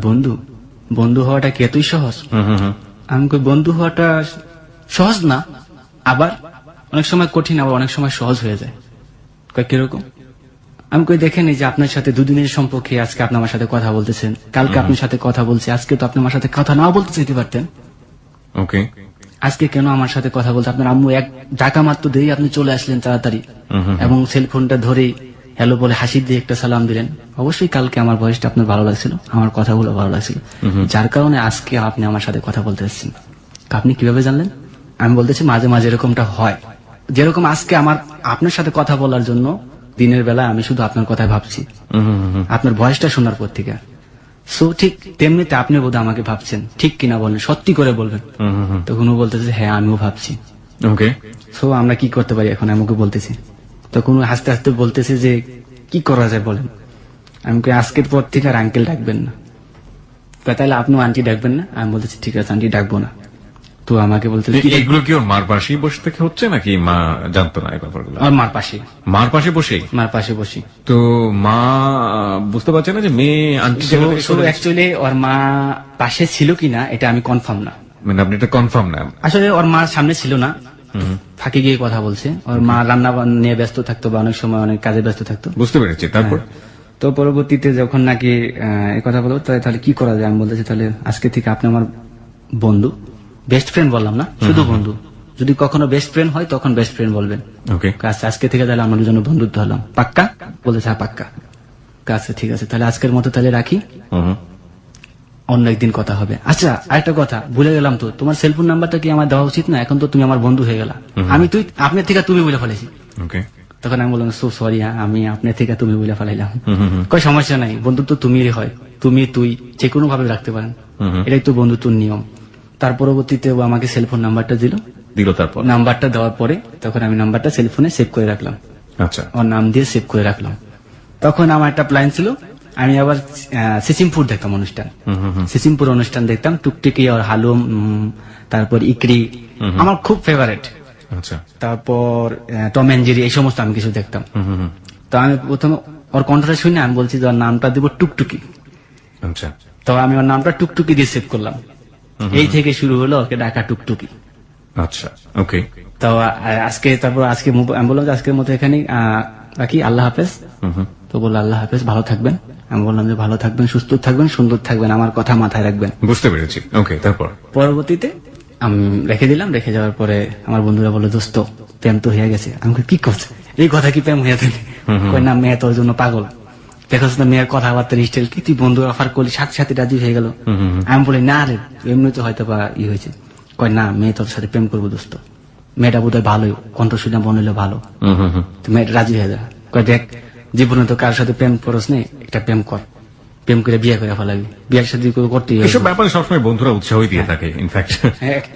বন্ধু হওয়াটা কি এতই সহজ? আমি কই বন্ধু হওয়াটা সহজ না, আবার অনেক সময় কঠিন, আবার অনেক সময় সহজ হয়ে যায়। কই কিরকম? আমি কই দেখেন এই যে আপনার সাথে দুদিনের সম্পর্কে আজকে আপনি আমার সাথে কথা বলতেছেন, কালকে আপনার সাথে কথা বলছি, আজকে তো আপনি আমার সাথে কথা নাও বলতে চাইতে পারতেন। ওকে। আজকে কেন আমার সাথে কথা বলতে? আপনার আম্মু এক ডাকা মাত্র দিয়ে আপনি চলে আসলেন তাড়াতাড়ি, এবং সেলফোনটা ধরেই হ্যালো বলে হাসি দিয়ে একটা সালাম দিলেন। অবশ্যই কালকে আমার বয়সটা আপনার ভালো লাগছিল, আমার কথাগুলো ভালো লাগছিল, যার কারণে আজকে আপনি আমার সাথে কথা বলতে এসেছেন। আপনি কিভাবে জানলেন? আমি বলতেছি মাঝে মাঝে এরকমটা হয়, যেরকম আজকে আমার আপনার সাথে কথা বলার জন্য দিনের বেলা আমি শুধু আপনার কথাই ভাবছি, আপনার ভয়েসটা শোনার পর থেকে। সো ঠিক তেমনিতে আপনি বোধহয় আমাকে ভাবছেন, ঠিক কিনা বলেন, সত্যি করে বলবেন। তখন ও বলতেছে হ্যাঁ আমিও ভাবছি। ওকে। সো আমরা কি করতে পারি এখন? আমি ওকে বলতেছি। তখন হাসতে হাসতে বলতেছে যে কি করা যায় বলেন? আমি আজকের পর থেকে আর আঙ্কেল ডাকবেন না। তাহলে আপনিও আন্টি ডাকবেন না? আমি বলতেছি ঠিক আছে আন্টি ডাকবো না। তো আমাকে বলতে এগুলো কি ওর মার পাশেই বসে থেকে হচ্ছে নাকি মা জানতো না এই ব্যাপারগুলো? আমার মার পাশে মার পাশে বসে। তো মা বুঝতে পারছে না যে মেয়ে আন্টি? অ্যাকচুয়ালি ওর মা পাশে ছিল কিনা এটা আমি কনফার্ম না। মানে আপনি এটা কনফার্ম না? আসলে ওর মার সামনে ছিল না, ফাঁকে গিয়ে কথা বলছে। ওর মা রান্না নিয়ে ব্যস্ত থাকতো বা অনেক সময় অনেক কাজে ব্যস্ত থাকতো। বুঝতে পেরেছি। তারপর তো পরবর্তীতে যখন নাকি এই কথা বলবো তাহলে কি করা যায়, আমি বলতেছি তাহলে আজকে থেকে আপনি আমার বন্ধু, বেস্ট ফ্রেন্ড বললাম না, শুধু বন্ধু। যদি কখনো বেস্ট ফ্রেন্ড হয় তখন বেস্ট ফ্রেন্ড বলবেন। ওকে, আজকে থেকে তাহলে আমরা দুজনে বন্ধুত্ব হলাম, পাক্কা? বলেছে হ্যাঁ পাক্কা। আচ্ছা ঠিক আছে, তাহলে আজকের মতো তাহলে রাখি, অন্য একদিন কথা হবে। আচ্ছা আরেকটা কথা ভুলে গেলাম, তো তোমার সেলফোন নাম্বারটা কি আমার দেওয়া উচিত না? এখন তো তুমি আমার বন্ধু হয়ে গেলা, আমি তুই আপনার থেকে তুমি বলে ফেলেছি। ওকে, তখন আমি বললাম সো সরি, আমি আপনার থেকে তুমি বলে ফেলাইলাম। কই সমস্যা নাই, বন্ধুত্ব তুমিই হয়, তুমি তুই যে কোনো ভাবে রাখতে পারেন, এটাই তো বন্ধুত্বর নিয়ম। তার পরবর্তীতে ও আমাকে সেলফোন নাম্বারটা দিল, তারপর নাম্বারটা দেওয়ার পরে তখন আমি নাম্বারটা সেলফোনে সেভ করে রাখলাম, আচ্ছা, ওর নাম দিয়ে সেভ করে রাখলাম। তখন আমার একটা প্ল্যান ছিল, আমি আবার সিসিমপুর দেখতাম অনুষ্ঠান, সিসিমপুর অনুষ্ঠান দেখতাম, টুকটুকি আর হালুম, তারপর ইকরি আমার খুব ফেভারিট, আচ্ছা, তারপর টম এন্ড জেরি, এই সমস্ত আমি কিছু দেখতাম। তো আমি প্রথমে ওর কণ্ঠটা শুনে আমি বলছি যে ওর নামটা দিব টুকটুকি। আচ্ছা, তো আমি ওর নামটা টুকটুকি দিয়ে সেভ করলাম, এই থেকে শুরু হলো ওকে ডাকা টুকটুকি। আচ্ছা, ওকে। তো তারপর আজকে আমি বললাম যে আজকের মতো এখানে রাখি, আল্লাহ হাফেজ। তো বললো আল্লাহ হাফেজ, ভালো থাকবেন। আমি বললাম যে ভালো থাকবেন, সুস্থ থাকবেন, সুন্দর থাকবেন, আমার কথা মাথায় রাখবেন। বুঝতে পেরেছি। ওকে, তারপর পরবর্তীতে আমি রেখে দিলাম, রেখে যাওয়ার পরে আমার বন্ধুরা বললো দোস্ত প্রেম তো হয়ে গেছে। আমি কি করছে এই কথা, কি প্রেম হয়ে গেছে? কই না, মেয়ে তোর জন্য পাগল, দেখো না মেয়ের কথাবার্তার স্টাইল কি, তুই বন্ধু অফার করলি, সাথে সাথে রাজি হয়ে গেল। আমি বলি না রে, এমনি তো হয়তো বা হয়েছে। কয় না, মেয়ে তোর সাথে প্রেম করবো দোস্ত, মেয়েটা বোধ হয় ভালোই, কণ্ঠ শুনে মনে হলো ভালো, মেয়েটা রাজি হয়ে যা। কয় দেখ, জীবনে তো কারোর সাথে প্রেম করস নেই, একটা প্রেম কর, প্রেম করে বিয়ে করে ফেলাবি, বিয়ের সাথে করতেই হবে। এসব ব্যাপারে সবসময় বন্ধুরা উৎসাহই দিয়ে থাকে ইনফ্যাক্ট।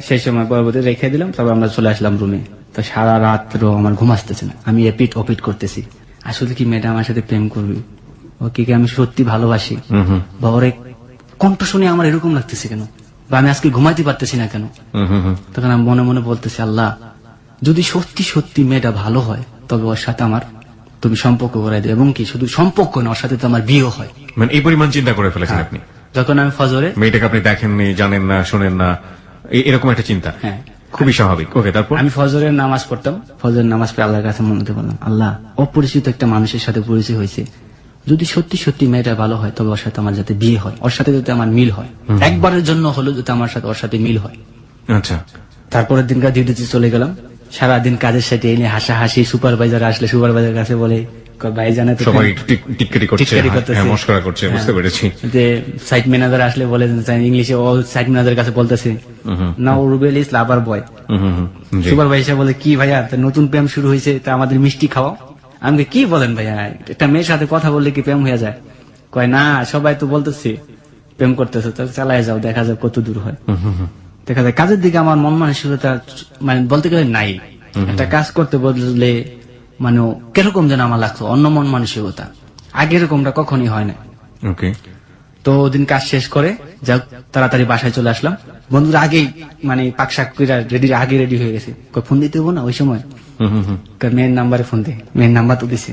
সেই সময় পরবর্তী রেখে দিলাম, তবে আমরা চলে আসলাম রুমে। তো সারা রাত্র আমার ঘুম আসতেছে না, আমি এপিট ওপিট করতেছি, আসলে কি মেয়েটা আমার সাথে প্রেম করবি, ওকে কি আমি সত্যি ভালোবাসি, বা ওর কণ্ঠ শুনে আমার এরকম লাগতেছে কেন, বা আমি আজকে ঘুমাইতে পারতেছি না কেন। তখন আমি মনে মনে বলতেছি, আল্লাহ যদি সত্যি সত্যি মেয়েটা ভালো হয় তবে ওর সাথে আমার তুমি সম্পর্ক করাই দেবে, এবং কি শুধু সম্পর্ক না, ওর সাথে তো আমার বিয়ে হয়। মানে এই পরিমাণ চিন্তা করে ফেলেছেন আপনি? যখন আমি ফজরে, মেয়েটাকে আপনি দেখেননি, জানেন না, শোনেন না, এরকম একটা চিন্তা। হ্যাঁ, খুবই স্বাভাবিক। ওকে, তারপর আমি ফজরের নামাজ পড়তাম, ফজরের নামাজ পড়ে আল্লাহর কাছে মনে বললাম, আল্লাহ অপরিচিত একটা মানুষের সাথে পরিচয় হয়েছে, যদি সত্যি সত্যি মেয়েটা ভালো হয় তবে ওর সাথে আমার যাতে বিয়ে হয়, ওর সাথে যাতে আমার মিল হয়, একবারের জন্য হলো যাতে আমার সাথে ওর সাথে মিল হয়। আচ্ছা, তারপরের দিনকার ডিউটিতে চলে গেলাম, সারাদিন কাজের সাথে এনে হাসাহাসি, সুপারভাইজার আসলে সুপারভাইজার কাছে বলে ভাই জানে তো সবাই টিটকারি করছে, হ্যাঁ, মস্করা করছে, বুঝতে পেরেছি। যে সাইট ম্যানেজার আসলে বলে ইংলিশে, ও সাইট ম্যানেজার কাছে বলতেছে না রুবেল ইস লাভার বয়। সুপারভাইজার বলে কি ভাইয়া নতুন প্রেম শুরু হয়েছে, তা আমাদের মিষ্টি খাওয়াও। আমি কি বলেন ভাইয়া, একটা মেয়ের সাথে কথা বললে কি প্রেম হয়ে যায়? কয় না, সবাই তো বলতেছে প্রেম করতেছে, তো চালায় যাও, দেখা যাক কত দূর হয়। দেখা যায় কাজের দিকে আমার মন মানসিকতা মানে বলতে গেলে নাই, একটা কাজ করতে বললে মানে কিরকম যেন আমার লাগতো, অন্য মন মানসিকতা, আগে এরকমটা কখনই হয় না। ওকে, তো ওদিন কাজ শেষ করে যাক তাড়াতাড়ি বাসায় চলে আসলাম, বন্ধুরা আগেই মানে পাকশাক আগে রেডি হয়ে গেছে। ফোন দিতে হবো না ওই সময়, মেয়ের নাম্বারে ফোন দে, মেয়ের নাম্বার তো দিছে।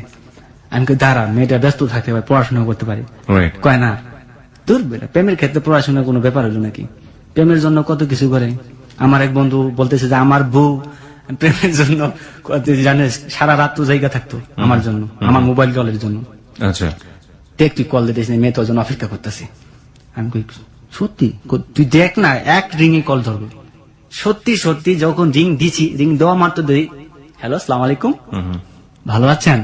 আমি দাঁড়া, মেয়েটা ব্যস্ত থাকতে পারে, পড়াশোনা করতে পারে। কয় না তোর প্রেমের ক্ষেত্রে পড়াশোনার কোনো ব্যাপার হলো নাকি, প্রেমের জন্য কত কিছু করে। আমার এক বন্ধু বলতেছে যে আমার বউ প্রেমের জন্য জানিস সারা রাত তো জায়গা থাকতো আমার জন্য, আমার মোবাইল কলের জন্য। আচ্ছা, দেখ তুই কল দিতেছিস, মেয়ে তোর জন্য অপেক্ষা করতেছে। আমি কই সত্যি? তুই দেখ না, এক রিংয়ে কল ধরবে। সত্যি সত্যি যখন রিং দিছি, রিং দেওয়া মাত্র দেই, হ্যালো আসসালামু আলাইকুম, ভালো আছেন?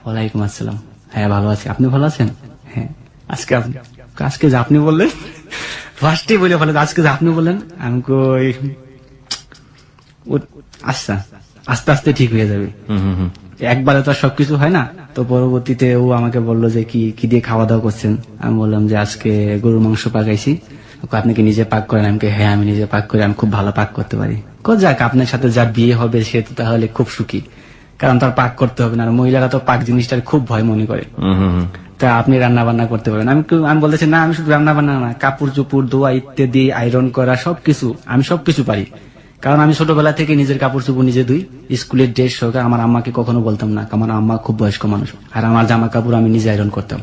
ওয়ালাইকুম আসসালাম, হ্যাঁ ভালো আছি, আপনি ভালো আছেন? হ্যাঁ, আজকে যে আপনি বললেন, ফার্স্টে বলে ফেলে আজকে যে আপনি বললেন। আমি কই আচ্ছা, আস্তে আস্তে ঠিক হয়ে যাবে, একবারে তো সবকিছু হয় না। তো পরবর্তীতে ও আমাকে বললো যে কি দিয়ে খাওয়া দাওয়া করছেন। আমি বললাম যে আজকে গরুর মাংস পাকাইছি। আপনি কি নিজে পাক করেন? আমি হ্যাঁ আমি নিজে পাক করি, আমি খুব ভালো পাক করতে পারি। যাক, আপনার সাথে যার বিয়ে হবে সে তো তাহলে খুব সুখী, কারণ তার পাক করতে হবে না, আর মহিলারা তো পাক জিনিসটার খুব ভয় মনে করে। তা আপনি রান্না বান্না করতে পারেন। আমি বলতেছি না, আমি শুধু রান্না বান্না না, কাপড় চোপড় ধোয়া ইত্যাদি, আয়রন করা সবকিছু, আমি সবকিছু পারি। কারণ আমি ছোটবেলা থেকে নিজের কাপড় চোপড় নিজে ধুই, স্কুলের ড্রেস সহকারে। আমার আম্মাকে কখনো বলতাম না, আমার আম্মা খুব বয়স্ক মানুষ, আর আমার জামা কাপড় আমি নিজে আয়রন করতাম।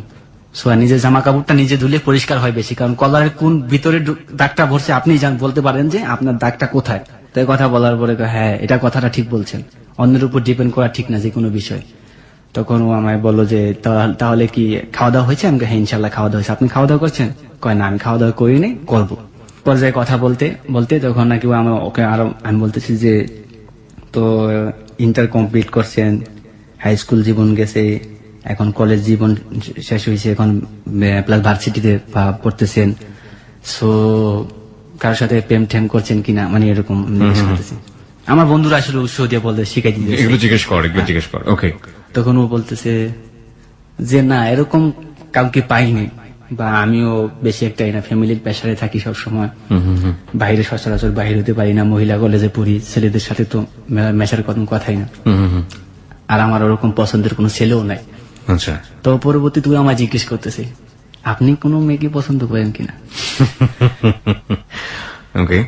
নিজের জামা কাপড়টা নিজে ধুলে পরিষ্কার হয় বেশি, কারণ কলারের কোন ভিতরে দাগটা ভরছে আপনি বলতে পারেন যে আপনার দাগটা কোথায়। তাই কথা বলার পরে হ্যাঁ এটা কথাটা ঠিক বলছেন, অন্যের উপর ডিপেন্ড করা ঠিক না যে কোনো বিষয়। তখন ও আমায় বললো যে তাহলে কি খাওয়া দাওয়া হয়েছে? আমি হ্যাঁ ইনশাল্লাহ খাওয়া দাওয়া হয়েছে। আপনি খাওয়া দাওয়া করছেন? কয় না আমি খাওয়া দাওয়া করিনি, করবো। পর্যায়ে কথা বলতে বলতে তখন নাকি ওকে আরো আমি বলতেছি যে তো ইন্টার কমপ্লিট করছেন, হাই স্কুল জীবন গেছে, এখন কলেজ জীবন শেষ হয়েছে, এখন প্লাস ভার্সিটিতে পড়তেছেন, সো কারোর সাথে প্রেম টেম করছেন কিনা, মানে এরকম জিজ্ঞেস করতেছি। আমার বন্ধুরা আসলে উৎসাহ দিয়ে বলতে শিখাই দিতে এগুলো জিজ্ঞেস কর। ওকে, তখন ও বলতেছে যে না এরকম কাউকে পাইনি, বা আমিও বেশি একটা না, ফ্যামিলির প্রেসারে থাকি সব সময়, বাইরে সচরাচর বাইরে হতে পারি না, মহিলা কলেজে পড়ি, ছেলেদের সাথে তো মেশার কোনো কথাই না, আর আমার ওরকম পছন্দের কোনো ছেলেও নাই। আচ্ছা, তো পরবর্তী তুই আমায় জিজ্ঞেস করতেছে আপনি কোনো মেয়েকে পছন্দ করেন কিনা? ওকে,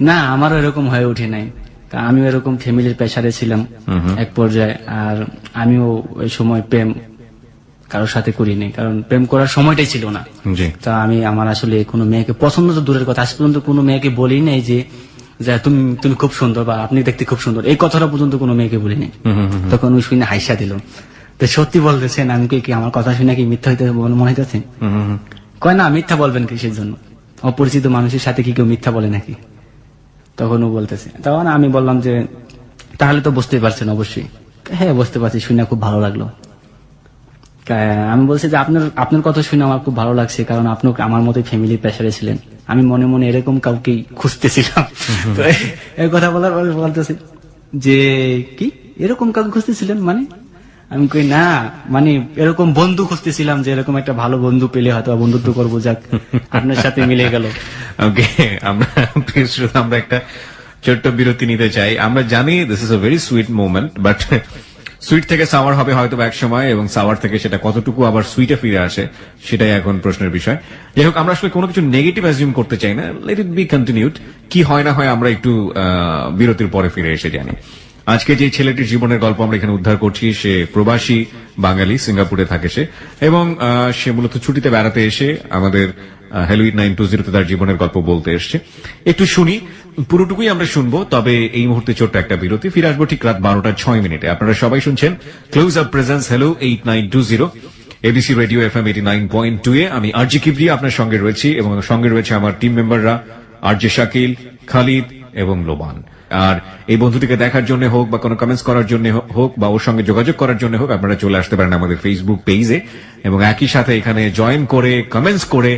না আমারও এরকম হয়ে ওঠে নাই, কারণ আমিও এরকম ফ্যামিলির প্রেসারে ছিলাম এক পর্যায়ে, আর আমিও ওই সময় প্রেম কারোর সাথে করিনি, কারণ প্রেম করার সময়টাই ছিল না। জি, তা আমি আমার আসলে কোনো মেয়েকে পছন্দ তো দূরের কথা, আজ পর্যন্ত কোনো মেয়েকে বলি নাই যে তুমি খুব সুন্দর বা আপনি দেখতে খুব সুন্দর, এই কথাটা পর্যন্ত কোনো মেয়েকে বলিনি। তখন ওই শুনে হাইসা দিল, তো সত্যি বলতেছেন আমি কি আমার কথা শুনে কি মিথ্যা হইতে মনে হইতেছে? কয় না মিথ্যা বলবেন কিসের জন্য, অপরিচিত মানুষের সাথে কি কেউ মিথ্যা বলে নাকি? তখন ও বলতেছে, তখন আমি বললাম যে তাহলে তো বুঝতেই পারছেন অবশ্যই। হ্যাঁ বুঝতে পারছি, শুনে খুব ভালো লাগলো। আমি বলছি যে আপনার কথা শুনে আমার খুব ভালো লাগছে, কারণ আপনি আমার মতো ফ্যামিলির প্রেসারে ছিলেন, আমি মনে মনে এরকম কাউকে খুঁজতেছিলাম। তো এই কথা বলার পরে বলতেছে যে কি এরকম কাউকে খুঁজতেছিলেন মানে? আমি কই না মানে এরকম বন্ধু খুঁজতেছিলাম, যে এরকম একটা ভালো বন্ধু পেলে হয়তো বন্ধুত্ব করবো, যাক আপনার সাথে মিলে গেল। ওকে, আমরা একটা ছোট্ট বিরতি নিতে চাই। আমরা জানি this is a very sweet moment, but sweet থেকে সাওয়ার হবে হয়তো এক সময়, এবং সাওয়ার থেকে সেটা কতটুকু আবার সুইটে ফিরে আসে সেটাই এখন প্রশ্নের বিষয়। যাই হোক, আমরা আসলে কোনো কিছু নেগেটিভ অ্যাজিউম করতে চাই না, লেট ইট বি কন্টিনিউড। কি হয় না হয় আমরা একটু বিরতির পরে ফিরে এসে জানি। আজকে যে ছেলেটির জীবনের গল্প আমরা এখানে উদ্ধার করছি, সে প্রবাসী বাঙালি, সিঙ্গাপুরে থাকে সে, এবং সে মূলত ছুটিতে বেড়াতে এসে আমাদের হ্যালো 8920 তার জীবনের গল্প বলতে এসছে। একটু শুনি, পুরোটুকুই আমরা শুনবো, তবে এই মুহূর্তে ছোট্ট একটা বিরতি। ফিরে আসবো ঠিক রাত 12:06। আপনারা সবাই শুনছেন close up presence hello 8920 ABC radio FM 89.2 এ। আমি আরজি কিবরিয়া আপনার সঙ্গে রয়েছি, এবং সঙ্গে রয়েছে আমার টিম মেম্বাররা আরজে শাকিল, খালিদ এবং লোবান। আর এই বন্ধুটিকে দেখার জন্য হোক, বা কোনো কমেন্টস করার জন্য হোক, বা ওর সঙ্গে যোগাযোগ করার জন্য হোক, আপনারা চলে আসতে পারেন আমাদের ফেসবুক পেজে, এবং একই সাথে এখানে জয়েন করে কমেন্টস করে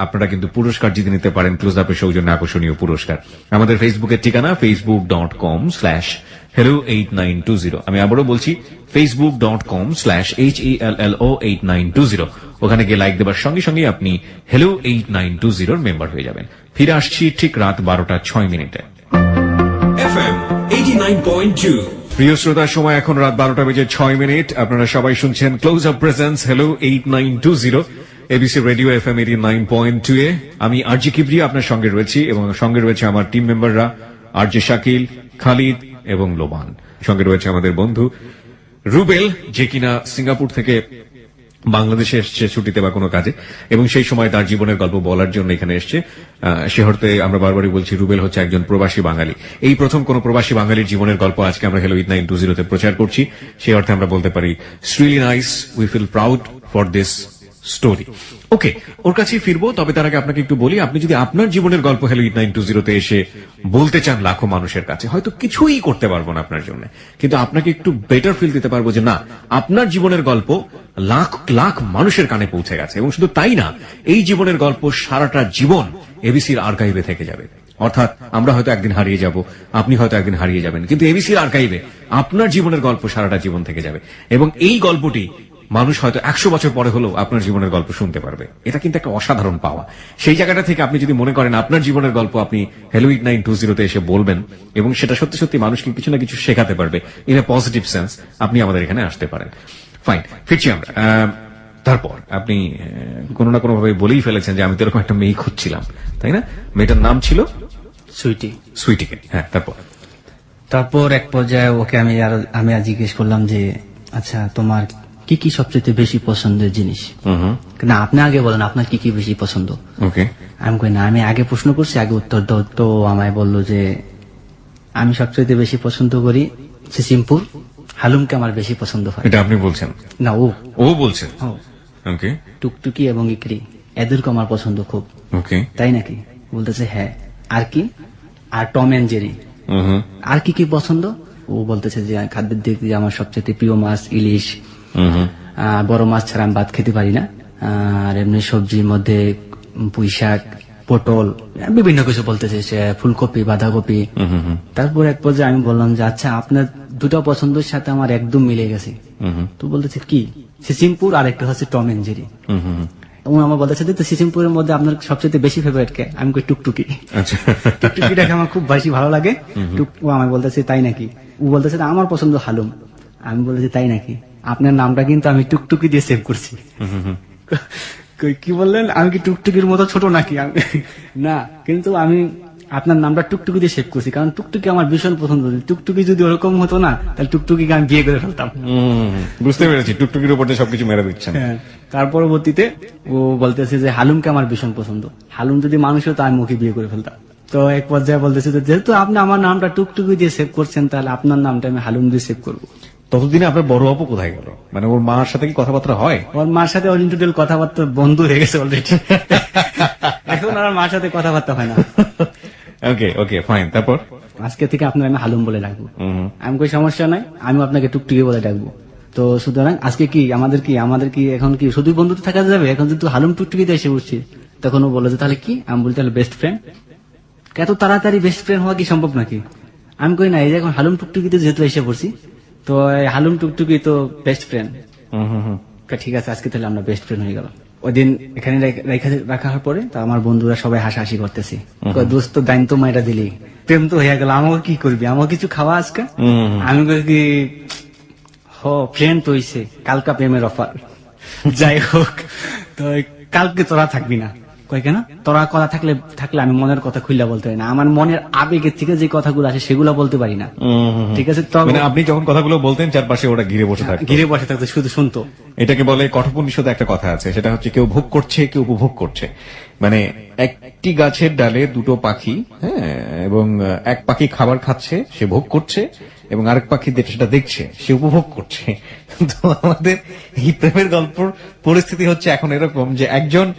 আপনারা কিন্তু পুরস্কার জিতে নিতে পারেন, ক্লোজ আপের সৌজন্যে আকর্ষণীয় পুরস্কার। আমাদের ফেসবুকের ঠিকানা facebook.com/hello8920। আমি আবারও বলছি facebook.com/HELLO8920। ওখানে গিয়ে লাইক দেবার সঙ্গে সঙ্গে আপনি হ্যালো 8920 মেম্বার হয়ে যাবেন। ফিরে আসছি ঠিক রাত 12:06। FM 89.2। প্রিয় শ্রোতার সময় এখন রাত 12:06। আপনারা সবাই শুনছেন close up presence hello 8920 ABC radio FM 89.2 এ। আমি আরজি কিবরিয়া আপনার সঙ্গে রয়েছি, এবং সঙ্গে রয়েছে আমার টিম মেম্বাররা আরজে শাকিল, খালিদ এবং লোবান। সঙ্গে রয়েছে আমাদের বন্ধু রুবেল, যে কিনা সিঙ্গাপুর থেকে বাংলাদেশে এসছে ছুটিতে বা কোনো কাজে, এবং সেই সময় তার জীবনের গল্প বলার জন্য এখানে এসছে। সে অর্থে আমরা বারবারই বলছি, রুবেল হচ্ছে একজন প্রবাসী বাঙালি। এই প্রথম কোন প্রবাসী বাঙালির জীবনের গল্প আজকে আমরা হ্যালো 8920 তে প্রচার করছি। সেই অর্থে আমরা বলতে পারি it's really nice, we feel proud for this story. Okay, ওর কাছেই ফিরবো, তবে তার আগে আপনাকে একটু বলি, আপনি যদি আপনার জীবনের গল্প হ্যালো 8920 তে এসে বলতে চান লাখো মানুষের কাছে, হয়তো কিছুই করতে পারবো না আপনার জন্য, কিন্তু আপনাকে একটু বেটার ফিল দিতে পারবো যে না, আপনার জীবনের গল্প লাখ লাখ মানুষের কানে পৌঁছে গেছে। এবং শুধু তাই না, এই জীবনের গল্প সারাটা জীবন এবিসির আর্কাইভে থেকে যাবে। অর্থাৎ আমরা হয়তো একদিন হারিয়ে যাব, আপনি হয়তো একদিন হারিয়ে যাবেন, কিন্তু এবিসির আর্কাইভে আপনার জীবনের গল্প সারাটা জীবন থেকে যাবে, এবং এই গল্পটি মানুষ হয়তো 100 বছর পরে হলেও আপনার জীবনের গল্প শুনতে পারবে। এটা কিন্তু একটা অসাধারণ পাওয়া। সেই জায়গাটা থেকে আপনি যদি মনে করেন আপনার জীবনের গল্প আপনি হ্যালো 8920 তে এসে বলবেন, এবং সেটা সত্যি সত্যি মানুষকে কিছু না কিছু শেখাতে পারবে ইন এ পজিটিভ সেন্স, আপনি আমাদের এখানে আসতে পারেন। ফাইন, ফিরছি আমরা। তারপর আপনি কোনো না কোনো ভাবে বলেই ফেলেছেন যে আমি তো এরকম একটা মেয়ে খুঁজছিলাম, তাই না? মেয়েটার নাম ছিল সুইটিকে। হ্যাঁ, তারপর এক পর্যায়ে ওকে আমি আর জিজ্ঞেস করলাম যে আচ্ছা তোমার কি কি সবচেয়ে বেশি পছন্দের জিনিস? না আপনি আগে বলেন আপনার কি কি বেশি পছন্দ। ওকে, আমি কই না আমি আগে প্রশ্ন করছি, আগে উত্তর দাও। তো আমায় বললো যে আমি সবচেয়ে বেশি পছন্দ করি সিম্পুল, হালুমকে আমার বেশি পছন্দ হয়। এটা আপনি বলছেন? না, ও বলছেন। ও ওকে টুকটুকি এবং ইকরি এদেরকে আমার পছন্দ খুব। ওকে। তাই নাকি? বলতেছে হ্যাঁ। আর কি? আর টম এন্ড জেরি। আর কি কি পছন্দ? ও বলতেছে যে খাদ্যের দিক দিয়ে আমার সবচেয়ে প্রিয় মাছ ইলিশ। বড় মাছ ছাড়া আমি ভাত খেতে পারি না। আর এমনি সবজির মধ্যে পুঁই শাক, পটল, বিভিন্ন কিছু বলতেছে, সে ফুলকপি, বাঁধাকপি। তারপর এক পর্যায়ে আমি বললাম যে আচ্ছা আপনার দুটো পছন্দের সাথে আমার একদম মিলে গেছে। তো বলতেছে কি? সিসিমপুর আর একটা হচ্ছে টম এন্ড জেরি। এবং আমার বলতেছে যে সিসিমপুরের মধ্যে আপনার সবচেয়ে বেশি ফেভারিট কে? আমি কই টুকটুকি। আচ্ছা। টুকটুকিটাকে আমার খুব বেশি ভালো লাগে। ও আমি বলতেছি তাই নাকি? ও বলতেছে আমার পছন্দ হালুম। আমি বলতেছি তাই নাকি? আপনার নামটা কিন্তু আমি টুকটুকি দিয়ে সেভ করছি। কি বললেন? আমি কি টুকটুকির মতো ছোট নাকি? না, কিন্তু আমি আপনার নামটা টুকটুকি দিয়ে সেভ করছি, কারণ টুকটুকি আমার ভীষণ পছন্দ। টুকটুকি যদি ওরকম হতো না, তাহলে টুকটুকিকে আমি বিয়ে করে ফেলতাম। বুঝতে পেরেছি, টুকটুকির উপর দিয়ে সবকিছু মেরে দিচ্ছেন। হ্যাঁ। তার পরবর্তীতে ও বলতেছে যে হালুমকে আমার ভীষণ পছন্দ, হালুম যদি মানুষ হতো আমি ওকে বিয়ে করে ফেলতাম। তো এক পর্যায়ে বলতেছে যেহেতু আপনি আমার নামটা টুকটুকি দিয়ে সেভ করছেন, তাহলে আপনার নামটা আমি হালুম দিয়ে সেভ করবো। ততদিনে আপনার বড় আপু কোথায় গেল? মানে ওর মার সাথে কি কথাবার্তা হয়? ওর মার সাথে ওর ইন্টারটেল কথাবার্তা বন্ধ হয়ে গেছে অলরেডি। এখন আর মার সাথে কথাবার্তা হয় না। ওকে ওকে ফাইন। তারপর আজকে থেকে আপনার আমি হালুম বলে ডাকবো। আমি কই সমস্যা নাই, আমি আপনাকে টুকটুকি বলে ডাকবো। তো সুতরাং আজকে কি আমাদের কি এখন কি শুধু বন্ধুত্ব থাকা যাবে? এখন যেহেতু হালুম টুকটুকিতে এসে উঠছি, তখন ও বলে যে তাহলে কি? আমি বলি তাহলে বেস্ট ফ্রেন্ড। এত তাড়াতাড়ি বেস্ট ফ্রেন্ড হওয়া কি সম্ভব নাকি? আমি কই না, এই যে এখন হালুম টুকটুকিতে যেহেতু এসে পড়ছি, তো এই হালুম টুকটুকি তো বেস্ট ফ্রেন্ড। ঠিক আছে, আজকে তাহলে আমরা বেস্ট ফ্রেন্ড হয়ে গেল। ওই দিন এখানে রাখার পরে তো আমার বন্ধুরা সবাই হাসাহাসি করতেছে, দোস্ত দাইন তো মাইরা দিলি, প্রেম তো হয়ে গেল, আমাকে কি করবি, আমাকে কিছু খাওয়া আজকে? আমি কই কি ফ্রেন্ড তো হইছে, কালকা প্রেমের অফার। যাই হোক, তো কালকে তোরা থাকবি না। কই কেন? তোরা কথা থাকলে আমি মনের কথা খুললা বলতে পারি না, আমার মনের আবেগের থেকে যে কথাগুলো আসে সেগুলো বলতে পারি না। ঠিক আছে, মানে আপনি যখন কথাগুলো বলতেন চারপাশে ওরা ঘিরে বসে থাকতো, শুধু শুনতো। এটাকে বলে কঠোপনিষদে একটা কথা আছে, সেটা হচ্ছে কেউ ভোগ করছে, কেউ উপভোগ করছে। মানে একটি গাছের ডালে দুটো পাখি, হ্যাঁ, এবং এক পাখি খাবার খাচ্ছে, সে ভোগ করছে, এবং আরেক পাখি সেটা দেখছে, সে উপভোগ করছে। তো আমাদের এই প্রেমের গল্পর পরিস্থিতি হচ্ছে এখন এরকম যে একজন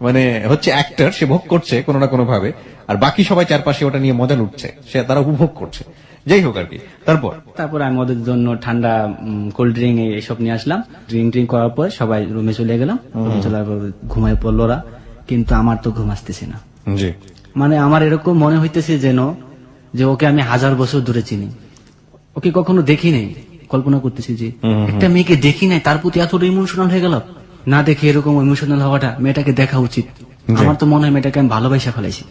মানে হচ্ছে অ্যাক্টর, সে ভোগ করছে কোনো না কোনো ভাবে, আর বাকি সবাই চারপাশে ওটা নিয়ে মজা লুটছে, সে তারা উপভোগ করছে। যাই হোক আর কি। তারপর আমি ওদের জন্য ঠান্ডা কোল্ড ড্রিঙ্ক এইসব নিয়ে আসলাম। ড্রিঙ্ক করার পর সবাই রুমে চলে গেলাম। রুমে চলার পর ঘুমায় পড়লো ওরা, কিন্তু আমার তো ঘুম আসতেছে না। জি। মানে আমার এরকম মনে হইতেছে যেন যে ওকে আমি 1000 বছর ধরে চিনি, ওকে কখনো দেখি নাই। কল্পনা করতেছি যে একটা মেয়েকে দেখি নাই, তার প্রতি এতটা ইমোশনাল হয়ে গেল। না দেখে এরকম ইমোশনাল হওয়াটা, মেয়েটাকে দেখা উচিত। আমার তো মনে হয় মেয়েটাকে আমি ভালোবাসা ফেলাইছি।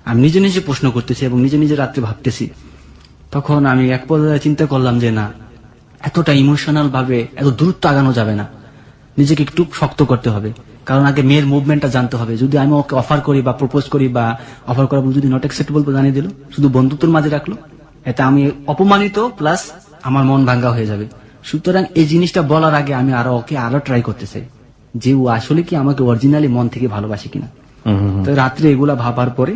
আমি নিজে নিজে প্রশ্ন করতেছি এবং নিজে নিজে রাত্রে ভাবতেছি। তখন আমি এক পর্যায়ে চিন্তা করলাম যে না, এতটা ইমোশনাল ভাবে এত দূরত্ব আগানো যাবে না, নিজেকে একটু শক্ত করতে হবে। কারণ আগে মেয়ের মুভমেন্টটা জানতে হবে। যদি আমি ওকে অফার করি বা প্রপোজ করি বা অফার করা যদি নট অ্যাকসেপ্টেবল জানিয়ে দিল, শুধু বন্ধুত্বের মাঝে রাখলো, এটা আমি অপমানিত প্লাস আমার মন ভাঙ্গা হয়ে যাবে। সুতরাং এই জিনিসটা বলার আগে আমি ওকে আরো ট্রাই করতে চাই যে ও আসলে কি আমাকে অরিজিনালি মন থেকে ভালোবাসে কিনা। তো রাত্রে এগুলা ভাবার পরে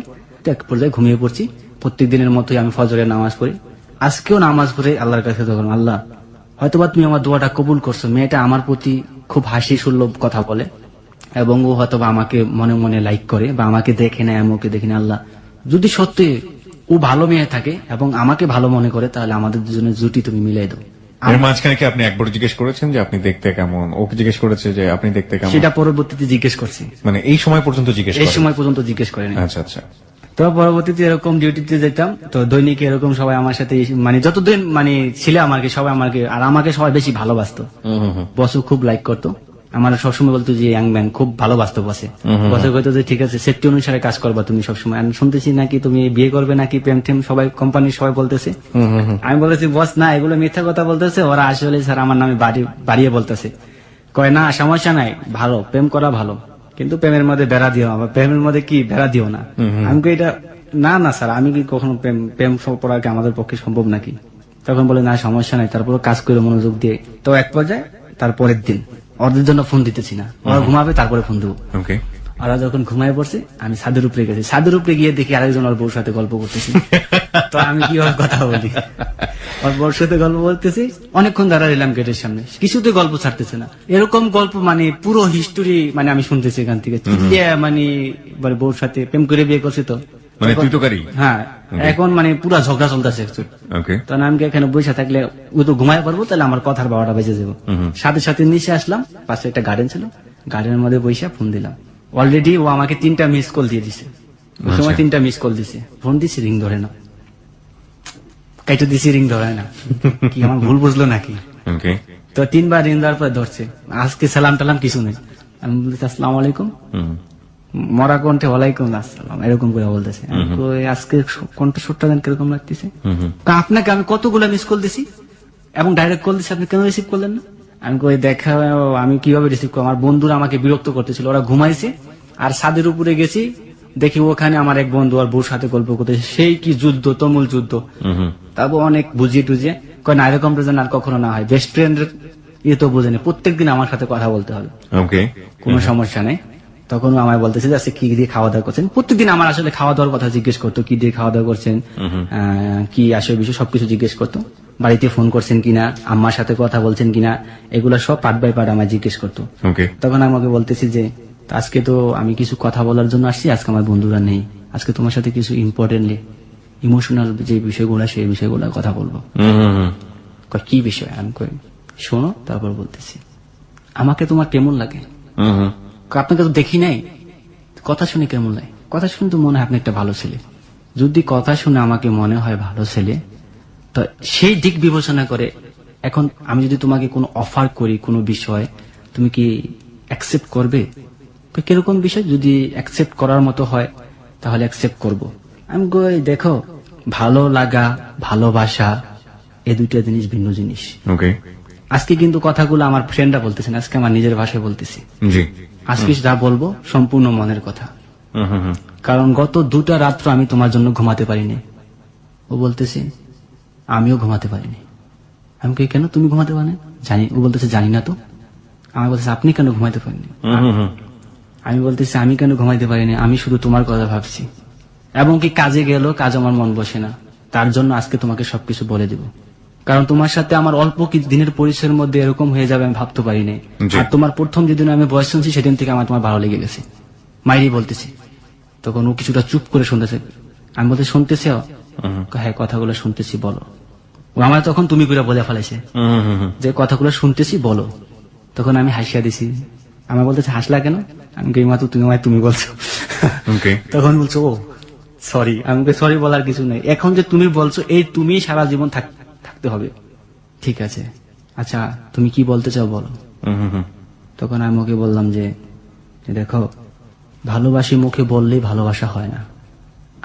এক পর্যায়ে ঘুমিয়ে পড়ছি। প্রত্যেক দিনের মতোই আমি ফজরের নামাজ পড়ি। আজকেও নামাজ পড়ে আল্লাহর কাছে তখন, আল্লাহ হয়তোবা তুমি আমার দোয়াটা কবুল করছো, মেয়েটা আমার প্রতি খুব হাসি সুলভ কথা বলে এবং ও হয়তোবা আমাকে মনে মনে লাইক করে বা আমাকে দেখে না, আমি ওকে দেখি না। আল্লাহ যদি সত্যি ও ভালো মেয়ে থাকে এবং আমাকে ভালো মনে করে, তাহলে আমাদের দুজনের জুটি তুমি মিলাই দাও। এর মাঝখানে কি আপনি একবার জিজ্ঞেস করেছেন যে আপনি দেখতে কেমন? ওকে জিজ্ঞেস করেছে যে আপনি দেখতে কেমন? সেটা পরবর্তীতে জিজ্ঞেস করছি। মানে এই সময় পর্যন্ত জিজ্ঞেস করেনি। আচ্ছা আচ্ছা। তো পরবর্তীতে এরকম ডিউটিতে যেতাম, তো দৈনিক এরকম সবাই আমার সাথে মানে যতদিন মানে ছিল আমাকে সবাই আমাকে সবাই বেশি ভালোবাসতো। বসও খুব লাইক করতো, আমার সবসময় বলতো যে ইয়াং ম্যান, খুব ভালোবাসতো বসে। বসে কইতো যে ঠিক আছে, সেফটি অনুসারে কাজ করবা তুমি সবসময়। আমি শুনতেছি নাকি তুমি বিয়ে করবে নাকি প্রেম টেম, সবাই কোম্পানির সবাই বলতেছে। আমি বলেছি বস না, এগুলো মিথ্যা কথা বলতেছে ওরা, আসলে স্যার আমার নামে বাড়িয়ে বলতেছে। কয় না সমস্যা নাই, ভালো প্রেম করা ভালো, কিন্তু প্রেমের মধ্যে বেড়া দিও, আবার প্রেমের মধ্যে কি বেড়া দিও না। আমি কই এটা না স্যার, আমি কি কখনো প্রেম পড়া কি আমাদের পক্ষে সম্ভব নাকি? তখন বলে না সমস্যা নাই, তারপরে কাজ করে মনোযোগ দিয়ে। তো এক পর্যায়ে তারপরের দিন ওদের জন্য ফোন দিতেছি না, ওরা ঘুমাবে তারপরে ফোন দেবো। ওরা যখন ঘুমায় পড়ছে আমি ছাদের উপরে গেছি, ছাদের উপরে গিয়ে দেখি আরেকজন ওর বউর সাথে গল্প করতেছি। তো আমি কিভাবে কথা বলি, ওর বউর সাথে গল্প বলতেছি, অনেকক্ষণ দাঁড়া রইলাম গেটের সামনে, কিছুতে গল্প ছাড়তেছে না। এরকম গল্প মানে পুরো হিস্টোরি মানে আমি শুনতেছি এখান থেকে, মানে বউর সাথে প্রেম করে বিয়ে করছে তো মানে তুই তো কারি। হ্যাঁ, এখন মানে পুরা ঝগড়া চলতেছে। ওকে, তখন আমি এখানে বসে থাকলে ও তো ঘুমায় পারবো, তাহলে আমার কথার 12টা বেজে যাবো। সাথে সাথে নিচে আসলাম, পাশে একটা গার্ডেন ছিল, গার্ডেনের মধ্যে বসে ফোন দিলাম। অলরেডি ও আমাকে 3টা মিস কল দিয়ে দিছে, ওই সময় 3টা মিস কল দিছে। ফোন দিছি, রিং ধরে না, কাইটো দিছি, রিং ধরে না। কি আমার ভুল বুঝলো নাকি? ওকে, তো 3বার রিং দেওয়ার পর ধরছে। আজকে সালাম টালাম কিছু নেই, আমি বলছি আসসালামু আলাইকুম, মরা কণ্ঠে ওয়ালাইকুম আসসালাম এরকম করে বলতেছে। আজকে কণ্ঠস্বরটা দেন কিরকম লাগতেছে, আপনাকে আমি কতগুলো মিস কল দিছি এবং ডাইরেক্ট কল দিছি, আপনি কেন রিসিভ করলেন না? আমি কই দেখা, আমি কিভাবে রিসিভ করবো, আমার বন্ধুরা আমাকে বিরক্ত করতেছিল, ওরা ঘুমাইছে। আর ছাদের উপরে গেছি, দেখি ওখানে আমার এক বন্ধু আর বউর সাথে গল্প করতেছে, সেই কি যুদ্ধ, তুমুল যুদ্ধ। তারপর অনেক বুঝিয়ে টুজিয়ে কয় না, এরকম যেন আর কখনো না হয়, বেস্ট ফ্রেন্ডের ইয়ে তো বোঝেনি, প্রত্যেকদিন আমার সাথে কথা বলতে হবে, ওকে, কোনো সমস্যা নেই। তখন ও আমায় বলতেছে যে আজকে কি দিয়ে খাওয়া দাওয়া করছেন। প্রত্যেকদিন আমার আসলে খাওয়া দাওয়ার কথা জিজ্ঞেস করতো, কি দিয়ে খাওয়া দাওয়া করছেন, কি আসলে বিষয় সবকিছু জিজ্ঞেস করতো, বাড়িতে ফোন করছেন কিনা, আম্মার সাথে কথা বলছেন কিনা, এগুলো সব পার্ট বাই পার্ট আমায় জিজ্ঞেস করতো। তখন আমাকে বলতেছি যে আজকে তো আমি কিছু কথা বলার জন্য আসছি, আজকে আমার বন্ধুরা নেই, আজকে তোমার সাথে কিছু ইম্পর্টেন্টলি ইমোশনাল যে বিষয়গুলো, সেই বিষয়গুলো কথা বলবো। কি বিষয়? আমি কই শোনো, তারপর বলতেছি আমাকে তোমার কেমন লাগে, আপনাকে তো দেখি নাই, কথা শুনে কেমন লাগে? কথা শুনে তো মনে হয় আপনি একটা ভালো ছেলে। যদি কথা শুনে আমাকে মনে হয় ভালো ছেলে, তো সেই দিক বিবেচনা করে এখন আমি যদি তোমাকে কোনো অফার করি কোনো বিষয়, তুমি কি অ্যাকসেপ্ট করবে? কিরকম বিষয়? যদি অ্যাকসেপ্ট করার মতো হয় তাহলে অ্যাকসেপ্ট করব। আমি কই দেখো, ভালো লাগা ভালোবাসা এই দুইটা জিনিস ভিন্ন জিনিস। আজকে কিন্তু কথাগুলো আমার ফ্রেন্ডরা বলতেছেন, আজকে আমার নিজের ভাষায় বলতেছি। আজকে যা বলবো সম্পূর্ণ মনের কথা, কারণ গত 2টা রাত্র আমি তোমার জন্য ঘুমাতে পারিনি। ও বলতেছে আমিও ঘুমাতে পারিনি। আমি কই কেন, তুমি ঘুমাতে পারো? জানি। ও বলতেছে জানি না তো। আমি বলতেছে আপনি কেন ঘুমাতে পারেননি? আমি বলতেছি আমি কেন ঘুমাইতে পারিনি, আমি শুধু তোমার কথা ভাবছি, এবং কি কাজে গেল, কাজ আমার মন বসে না, তার জন্য আজকে তোমাকে সবকিছু বলে দিব। কারণ তোমার সাথে আমার অল্প কিছু দিনের পরিচয়ের মধ্যে এরকম হয়ে যাবে আমি ভাবতে পারিনি। আর তোমার প্রথম যেদিন আমি ভয়েস শুনছি সেদিন থেকে আমার তোমার ভালো লেগে গেছে। মাইরি বলতেছি। তখন ও কিছুটা চুপ করে শুনতেছে। আমি বলতে শুনতেছি? হ্যাঁ কথাগুলো শুনতেছি, বলো। ও আমার তখন তুমি করে বলে ফেলাইছে যে কথাগুলো শুনতেছি বলো। তখন আমি হাসিয়া দিছি। আমার বলতেছে হাসলা কেন? আমি কই মা তুমি আমায় তুমি বলছো। তখন বলছো ও সরি। আমি সরি বলার কিছু নেই, এখন যে তুমি বলছো এই তুমি সারা জীবন থাকতে হবে। ঠিক আছে, আচ্ছা তুমি কি বলতে চাও বলো। তখন আমি ওকে বললাম যে দেখো, ভালোবাসি মুখে বললেই ভালোবাসা হয় না,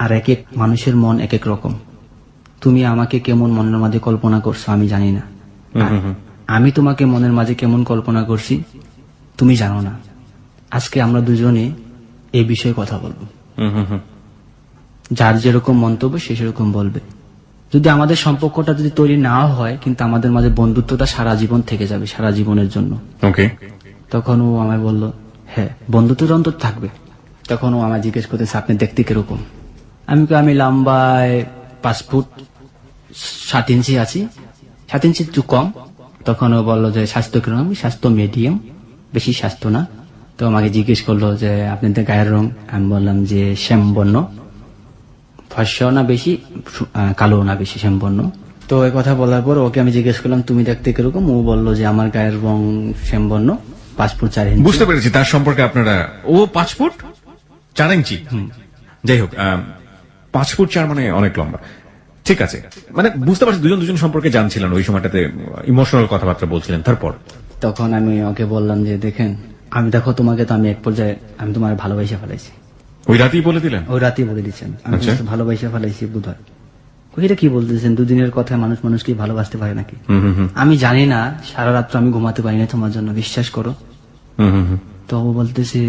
আর এক এক মানুষের মন এক এক রকম। তুমি আমাকে কেমন মনের মাঝে কল্পনা করছো আমি জানি না, আমি তোমাকে মনের মাঝে কেমন কল্পনা করছি তুমি জানো না। আজকে আমরা দুজনে এই বিষয়ে কথা বলবো, যার যেরকম মন্তব্য সে সেরকম বলবে। যদি আমাদের সম্পর্কটা যদি তৈরি না হয়, কিন্তু আমাদের মাঝে বন্ধুত্বটা সারা জীবন থেকে যাবে, সারা জীবনের জন্য। তখন ও আমায় বলল হ্যাঁ বন্ধুত্বের অন্তর থাকবে। তখন ও আমায় জিজ্ঞেস করতেছে আপনি দেখতে কিরকম। আমি লম্বায় 5 ফুট 7 ইঞ্চি আছি, 7 ইঞ্চি একটু কম। তখন ও বললো যে স্বাস্থ্য কিরকম? আমি স্বাস্থ্য মিডিয়াম, বেশি স্বাস্থ্য না। তো আমাকে জিজ্ঞেস করলো যে আপনাদের গায়ের রং? আমি বললাম যে শ্যামবর্ণ, ফর্সা না বেশি, কালো না বেশি, শ্যামবর্ণ। তো এই কথা বলার পর ওকে আমি জিজ্ঞেস করলাম তুমি দেখতে কিরকম? ও বললো যে আমার গায়ের রং শ্যামবর্ণ, 5 ফুট 4 ইঞ্চি। বুঝতে পেরেছি তার সম্পর্কে আপনারা। ও 5 ফুট 4 ইঞ্চি, যাই হোক 5 ফুট 4 মানে অনেক লম্বা। ঠিক আছে, মানে বুঝতে পারছি দুজন সম্পর্কে জানছিলেন, ওই সময়টাতে ইমোশনাল কথাবার্তা বলছিলেন। তারপর তখন আমি ওকে বললাম যে দেখেন, আমি দেখো তোমাকে তো আমি এক পর্যায়ে আমি তোমার ভালোবাসা ফেলাইছি। ওই রাতেই বলে দিলেন? ওই রাতেই বলে দিচ্ছেন আমি ভালোবাসা ফেলাইছি বোধ হয়। এটা কি বলতেছেন, দুদিনের কথায় মানুষ কি ভালোবাসতে পারে নাকি? আমি জানি না, সারা রাত্র আমি ঘুমাতে পারি না তোমার জন্য, বিশ্বাস করো। তো ও বলতেছে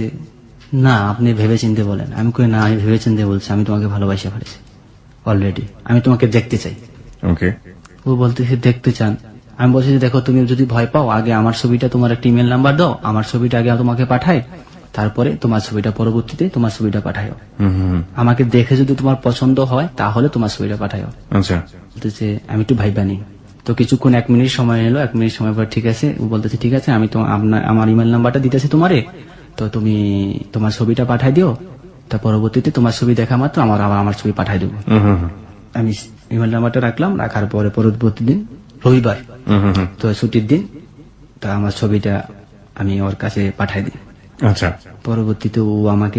না আপনি ভেবে চিন্তে বলেন। আমি কই না আমি ভেবে চিন্তে বলছি, আমি তোমাকে ভালোবাসা ফেলেছি অলরেডি, আমি তোমাকে দেখতে চাই। ও বলতেছে দেখতে চান? আমি বলছি দেখো তুমি যদি ভয় পাও, আগে আমার ছবিটা তোমার একটা ইমেল নাম্বার দাও, আমার ছবিটা আগে তোমাকে পাঠাই, তারপরে তোমার ছবিটা পরবর্তীতে তোমার ছবিটা পাঠাও। হুম হুম হুম। আমাকে দেখে যদি তোমার পছন্দ হয় তাহলে তোমার ছবিটা পাঠাও। আচ্ছা বলতেছে আমি একটু ভাইবা নেই। তো কিছুক্ষণ 1 মিনিট সময় নিল, 1 মিনিট সময় পর ঠিক আছে, ও বলতেছে ঠিক আছে আমি তো আমার ইমেল নাম্বারটা দিতেছি তোমারে, তো তুমি তোমার ছবিটা পাঠাই দিও, তা পরবর্তীতে তোমার ছবি দেখা মাত্র আমার ছবি পাঠাই দেবো। হুম হুম হুম। আমি ইমেল নাম্বারটা রাখলাম, রাখার পরে পরবর্তী দিন রবিবার, হুম হুম হুম। তো ছুটির দিন, তা আমার ছবিটা আমি ওর কাছে পাঠাই দিই। আচ্ছা পরবর্তীতে ও আমাকে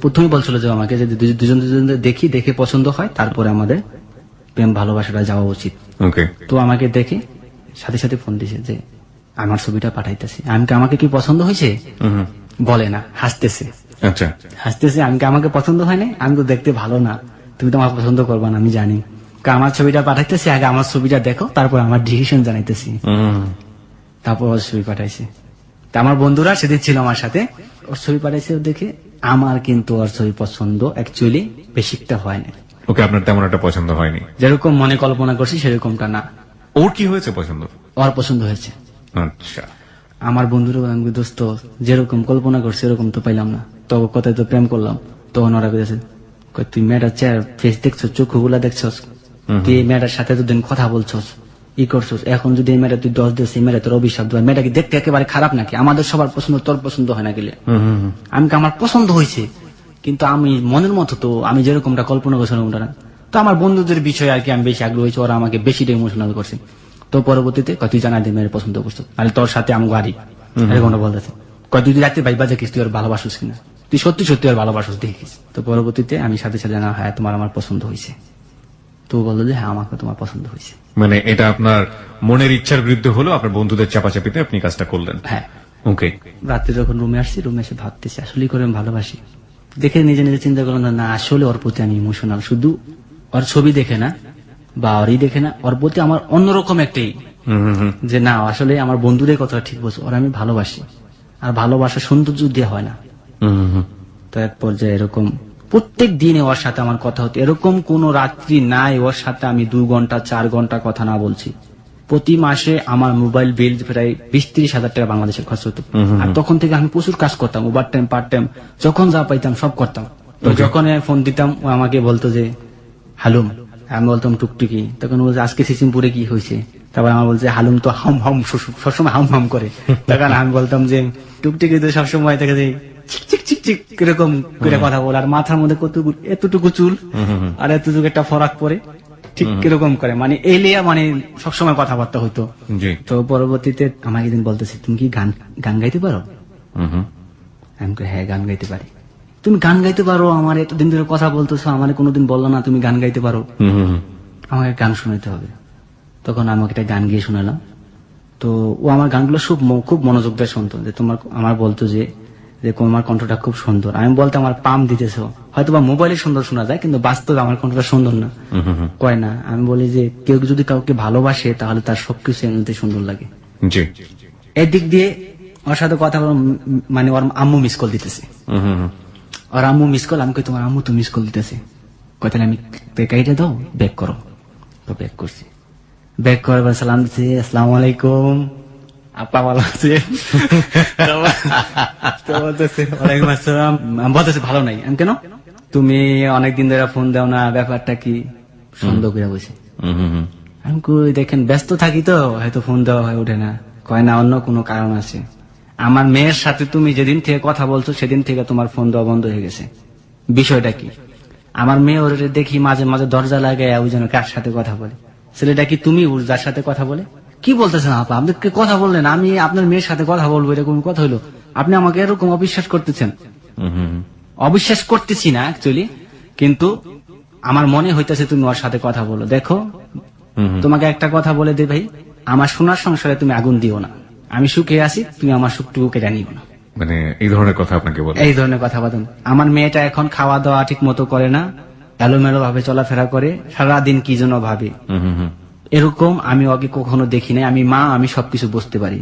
প্রথমে বলছিল যে আমাকে যে দুজন দেখে পছন্দ হয় তারপরে আমাদের প্রেম ভালোবাসাটা যাওয়া উচিত। ওকে তো আমাকে দেখে সাথে সাথে ফোন দিছে যে আমার ছবিটা পাঠাইতেছি। আমাকে কি পছন্দ হয়েছে হুম হুম। বলে না, হাসতেছে। আচ্ছা আমাকে পছন্দ হয় না, আমি তো দেখতে ভালো না, তুমি তো আমার পছন্দ করবা না, আমি জানি। আমার ছবিটা পাঠাইতেছি, আগে আমার ছবিটা দেখো, তারপর আমার ডিসিশন জানাইতেছি। হুম তারপর ওর ছবি পাঠাইছে। তা আমার বন্ধুরা সেদিন ছিল আমার সাথে, ওর ছবি পাঠাইছে, ও দেখে আমার কিন্তু ওর ছবি পছন্দ অ্যাকচুয়ালি বেশিকটা হয় না, ওকে আপনার তেমন একটা পছন্দ হয়নি। যেরকম মনে কল্পনা করছি সেরকমটা না। ওর কি হয়েছে পছন্দ? ওর পছন্দ হয়েছে। আচ্ছা আমার বন্ধুরা আমি দোস্ত যেরকম কল্পনা করছি এরকম তো পাইলাম না, তো কথায় তো প্রেম করলাম। তখন ওরা বলেছে তুই মেয়েটার চেয়ার ফেস দেখছো, চোখগুলা দেখছস, তুই এই মেয়েটার সাথে তো দিন কথা বলছস, ই করছস, এখন যদি এই মেয়েটা তুই 10 দিস, এই মেয়েটা তোর অভিশাপ দেওয়ার, মেয়েটা কি দেখতে একেবারে খারাপ নাকি? আমাদের সবার পছন্দ, তোর পছন্দ হয় না গেলে? আমার পছন্দ হয়েছে, কিন্তু আমি মনের মতো তো আমি যেরকমটা কল্পনা করছি ওরকমটা না। তো আমার বন্ধুদের বিষয়ে আর কি আমি বেশি আগ্রহ হয়েছি, ওরা আমাকে বেশিটা ইমোশনাল করছে। তো পরবর্তীতে তুই জানা দিয়ে মেয়ের পছন্দ করছো, তাহলে তোর সাথে আমি গাড়ি এরকমটা বলতেছে। তুই রাতে ভাইবা দেখিস তুই আর ভালোবাসিস কিনা, তুই সত্যি সত্যি আর ভালোবাসিস দেখিস। তো পরবর্তীতে আমি সাথে সাথে জানা, হ্যাঁ তোমার আমার পছন্দ হয়েছে। তো বললো যে হ্যাঁ আমাকে তোমার পছন্দ হয়েছে। মানে এটা আপনার মনের ইচ্ছার বিরুদ্ধে হলো, আপনার বন্ধুদের চাপাচাপিতে আপনি কাজটা করলেন। হ্যাঁ। ওকে রাত্রে যখন রুমে আসছি, রুমে এসে ভাবতেছি আসলে করে আমি ভালোবাসি। দেখে নিজে নিজে চিন্তা করলাম না আসলে ওর প্রতি আমি ইমোশনাল, শুধু ওর ছবি দেখে না বা ওরই দেখে না, ওর প্রতি আমার অন্যরকম একটাই যে না আসলে আমার বন্ধুদের কথা ঠিক বলছো, ওর আমি ভালোবাসি। আর ভালোবাসা সৌন্দর্য দিয়ে হয় না। তো এক পর্যায়ে এরকম প্রত্যেক দিনে ওর সাথে আমার কথা হতো, এরকম কোন রাত্রি নাই ওর সাথে আমি 2 ঘন্টা 4 ঘন্টা কথা না বলছি। প্রতি মাসে আমার মোবাইল বিল প্রায় 20-30 হাজার টাকা বাংলাদেশের খরচ হতো। আর তখন থেকে আমি প্রচুর কাজ করতাম, ওভার টাইম পার্ট টাইম, যখন যা পাইতাম সব করতাম। তো যখন ফোন দিতাম ও আমাকে বলতো যে হালুম, আমি বলতাম টুকটুকি, তখন বলছে আজকে সিসিমপুরে কি হয়েছে, তারপর আমার বলছে হালুম তো হাম হাম সবসময় হাম হাম করে। তখন আমি বলতাম যে টুকটুকি তো সবসময় দেখা যায় চিক চিক চিক কিরকম করে কথা বলে, আর মাথার মধ্যে এতটুকু চুল আর এতটুকু একটা ফরাক পরে ঠিক কিরকম করে, মানে এলিয়া, মানে সবসময় কথাবার্তা হইতো। তো পরবর্তীতে আমাকে একদিন বলতেছে তুমি কি গান গাইতে পারো? আমি হ্যাঁ গান গাইতে পারি। তুমি গান গাইতে পারো, আমার এতদিন ধরে কথা বলতেছো, আমার কোনোদিন বললো না তুমি গান গাইতে পারো, আমাকে গান শোনাতে হবে। তখন আমি একটা গান গিয়ে শোনালাম। তো ও আমার গানগুলো খুব মনোযোগ দিয়ে শুনতো, যে আমার বলতো যে তোমার কণ্ঠটা খুব সুন্দর। আমি বলতে আমার পাম দিতেছ, হয়তো বা মোবাইলে সুন্দর শোনা যায়, কিন্তু বাস্তবে আমার কণ্ঠটা সুন্দর না। কয় না, আমি বলি যে কেউ যদি কাউকে ভালোবাসে তাহলে তার সবকিছু এমনিতে সুন্দর লাগে। এদিক দিয়ে ওর সাথে কথা বল, মানে ওর আম্মু মিস কল দিতেছে, ওর আম্মু মিস কল। আমি কই তোমার আম্মু তো মিস কল দিতেছে, তাহলে আমি কাইটা দাও, ব্যাক করো। তো ব্যাক করছি, ব্যাক করার সালাম দিচ্ছে, আসসালামু আলাইকুম আপা ভালো আছে? ওয়ালাইকুম আসসালাম। বলতেছে ভালো নাই। আমি কেন, তুমি অনেকদিন ধরে ফোন দাও না, ব্যাপারটা কি? সন্দেহ করে বসে। আমি কই দেখেন ব্যস্ত থাকি তো হয়তো ফোন দেওয়া হয়ে ওঠে না। কয় না অন্য কোনো কারণ আছে, আমার মেয়ের সাথে তুমি যেদিন থেকে কথা বলছো সেদিন থেকে তোমার ফোন দেওয়া বন্ধ হয়ে গেছে। বিষয়টা কি? আমার মেয়ে ওর দেখি মাঝে মাঝে দরজা লাগায় ওই জন্য কার সাথে কথা বলে। ছেলেটা কি তুমি যার সাথে কথা বলে? কি বলতেছেন আপা, আপনি কথা বললেন আমি আপনার মেয়ের সাথে কথা বলবো, এরকম কথা হইলো? আপনি আমাকে এরকম অবিশ্বাস করতেছেন। অবিশ্বাস করতেছি না অ্যাকচুয়ালি, কিন্তু আমার মনে হইতেছে তুমি ওর সাথে কথা বলো। দেখো তোমাকে একটা কথা বলে দে ভাই, আমার সোনার সংসারে তুমি আগুন দিও না, আমি সুখে আছি, তুমি আমার সুখটুকু কেটে নিও না। মানে এই ধরনের কথা আপনাকে বলে? এই ধরনের কথা বলেন। আমার মেয়েটা এখন খাওয়া দাওয়া ঠিক মতো করে না, এলোমেলো ভাবে চলাফেরা করে, সারাদিন কি যেন ভাবে। এরকম আমি ওকে কখনো দেখি নাই। আমি মা, আমি সবকিছু বুঝতে পারি।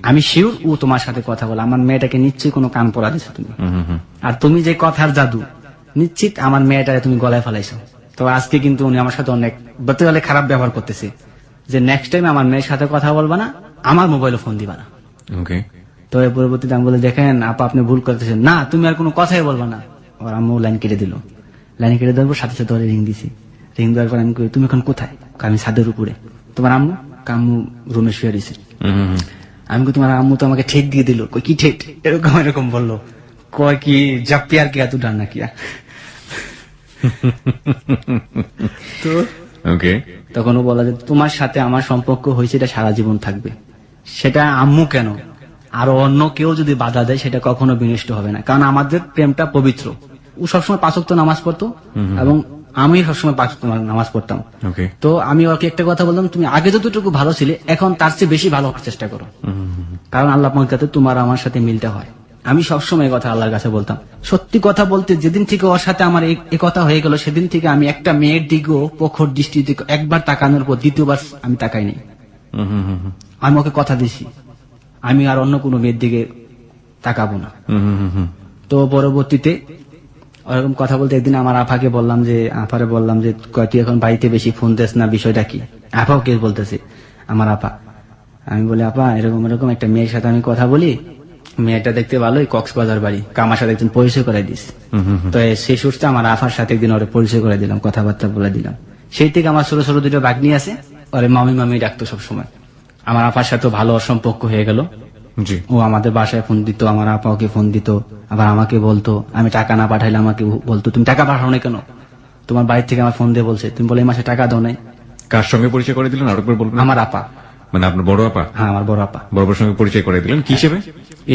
আমি শিওর ও তোমার সাথে কথা বলে। আমার মেয়েটাকে নিশ্চয়ই কোনো কান পড়া দিছো তুমি, আর তুমি যে কথার জাদু, নিশ্চিত আমার মেয়েটাকে তুমি গলায় ফেলাইছো। তো আজকে কিন্তু উনি আমার সাথে অনেক বলতে গেলে খারাপ ব্যবহার করতেছে, যে নেক্সট টাইম আমার মেয়ের সাথে কথা বলবা না, আমার মোবাইলে ফোন দিবা না। তো এর পরবর্তীতে আমি বলে, দেখেন আপা আপনি ভুল করতেছেন, না তুমি আর কোনো কথাই বলবা না। ওর আম্মু লাইন কেটে দিল। লাইন কেটে দেওয়ার পর সাথে সাথে ওরে রিং দিছি। রিং দেওয়ার পর আমি কই, তুমি এখন কোথায়? কয়, আমি ছাদের উপরে। তোমার আম্মু? আম্মু রুমে শুয়ে রয়েছে। আমি কই, তোমার আম্মু তো আমাকে ঠেক দিয়ে দিল। কই, কি ঠেক? এরকম বললো। কয় কি যা প্যার কিয়া তু ডান্না কিয়া। তো ওকে, তখন ও বলা যে তোমার সাথে আমার সম্পর্ক হয়েছে, এটা সারা জীবন থাকবে। সেটা আম্মু কেন, আরো অন্য কেউ যদি বাধা দেয় সেটা কখনো বিনষ্ট হবে না, কারণ আমাদের প্রেমটা পবিত্র। ও সবসময় 5 ওয়াক্ত নামাজ পড়তো এবং আমি সবসময় 5 ওয়াক্ত নামাজ পড়তাম। ওকে, তো আমি ওকে একটা কথা বললাম, তুমি আগে যতটুকু ভালো ছিলে এখন তার চেয়ে বেশি ভালো হওয়ার চেষ্টা করো, কারণ আল্লাহ পাক যাতে তোমার আমার সাথে মিলটা হয়। আমি সবসময় এই কথা আল্লাহর কাছে বলতাম। সত্যি কথা বলতে যেদিন থেকে ওর সাথে আমার এই কথা হয়ে গেল, সেদিন থেকে আমি একটা মেয়ের দিকেও প্রখর দৃষ্টি দিকে একবার তাকানোর পর দ্বিতীয়বার আমি তাকাই নাই। আমি ওকে কথা দিছি আমি আর অন্য কোনো মেয়ের দিকে তাকাবো না। তো পরবর্তীতে ওরকম কথা বলতে একদিন আমার আফাকে বললাম যে, তুই এখন বাড়িতে বেশি ফোন দেস না, বিষয়টা কি? আফাও কে বলতেছে, আমার আপা। আমি বলি, আপা এরকম একটা মেয়ের সাথে আমি কথা বলি, মেয়েটা দেখতে ভালোই, কক্সবাজার বাড়ি, আমার সাথে একদিন পরিচয় করে দিস। তো সেই সূত্রে আমার আফার সাথে একদিন ওরে পরিচয় করে দিলাম, কথাবার্তা বলে দিলাম। সেই থেকে আমার ছোট ছোট 2 ভাগ্নি আছে, ওরে মামি মামি ডাকতো সবসময়। আমার আপার সাথে ভালো সম্পর্ক হয়ে গেল। জি, ও আমাদের বাসায় ফোন দিত, আমার আপা ওকে ফোন দিত, আবার আমাকে বলতো, আমি টাকা না পাঠাইলে আমাকে বলতো, তুমি টাকা পাঠাও না কেন? তোমার বাড়ি থেকে আমার ফোন দিয়ে বলছে, তুমি বলে এই মাসে টাকা দাও নাই। কার সঙ্গে পরিচয় করে দিলেন আরেকবার বলবেন? আমার আপা। মানে আপনার বড় আপা? হ্যাঁ, আমার বড় আপা। বড় আপার সঙ্গে পরিচয় করে দিলেন কি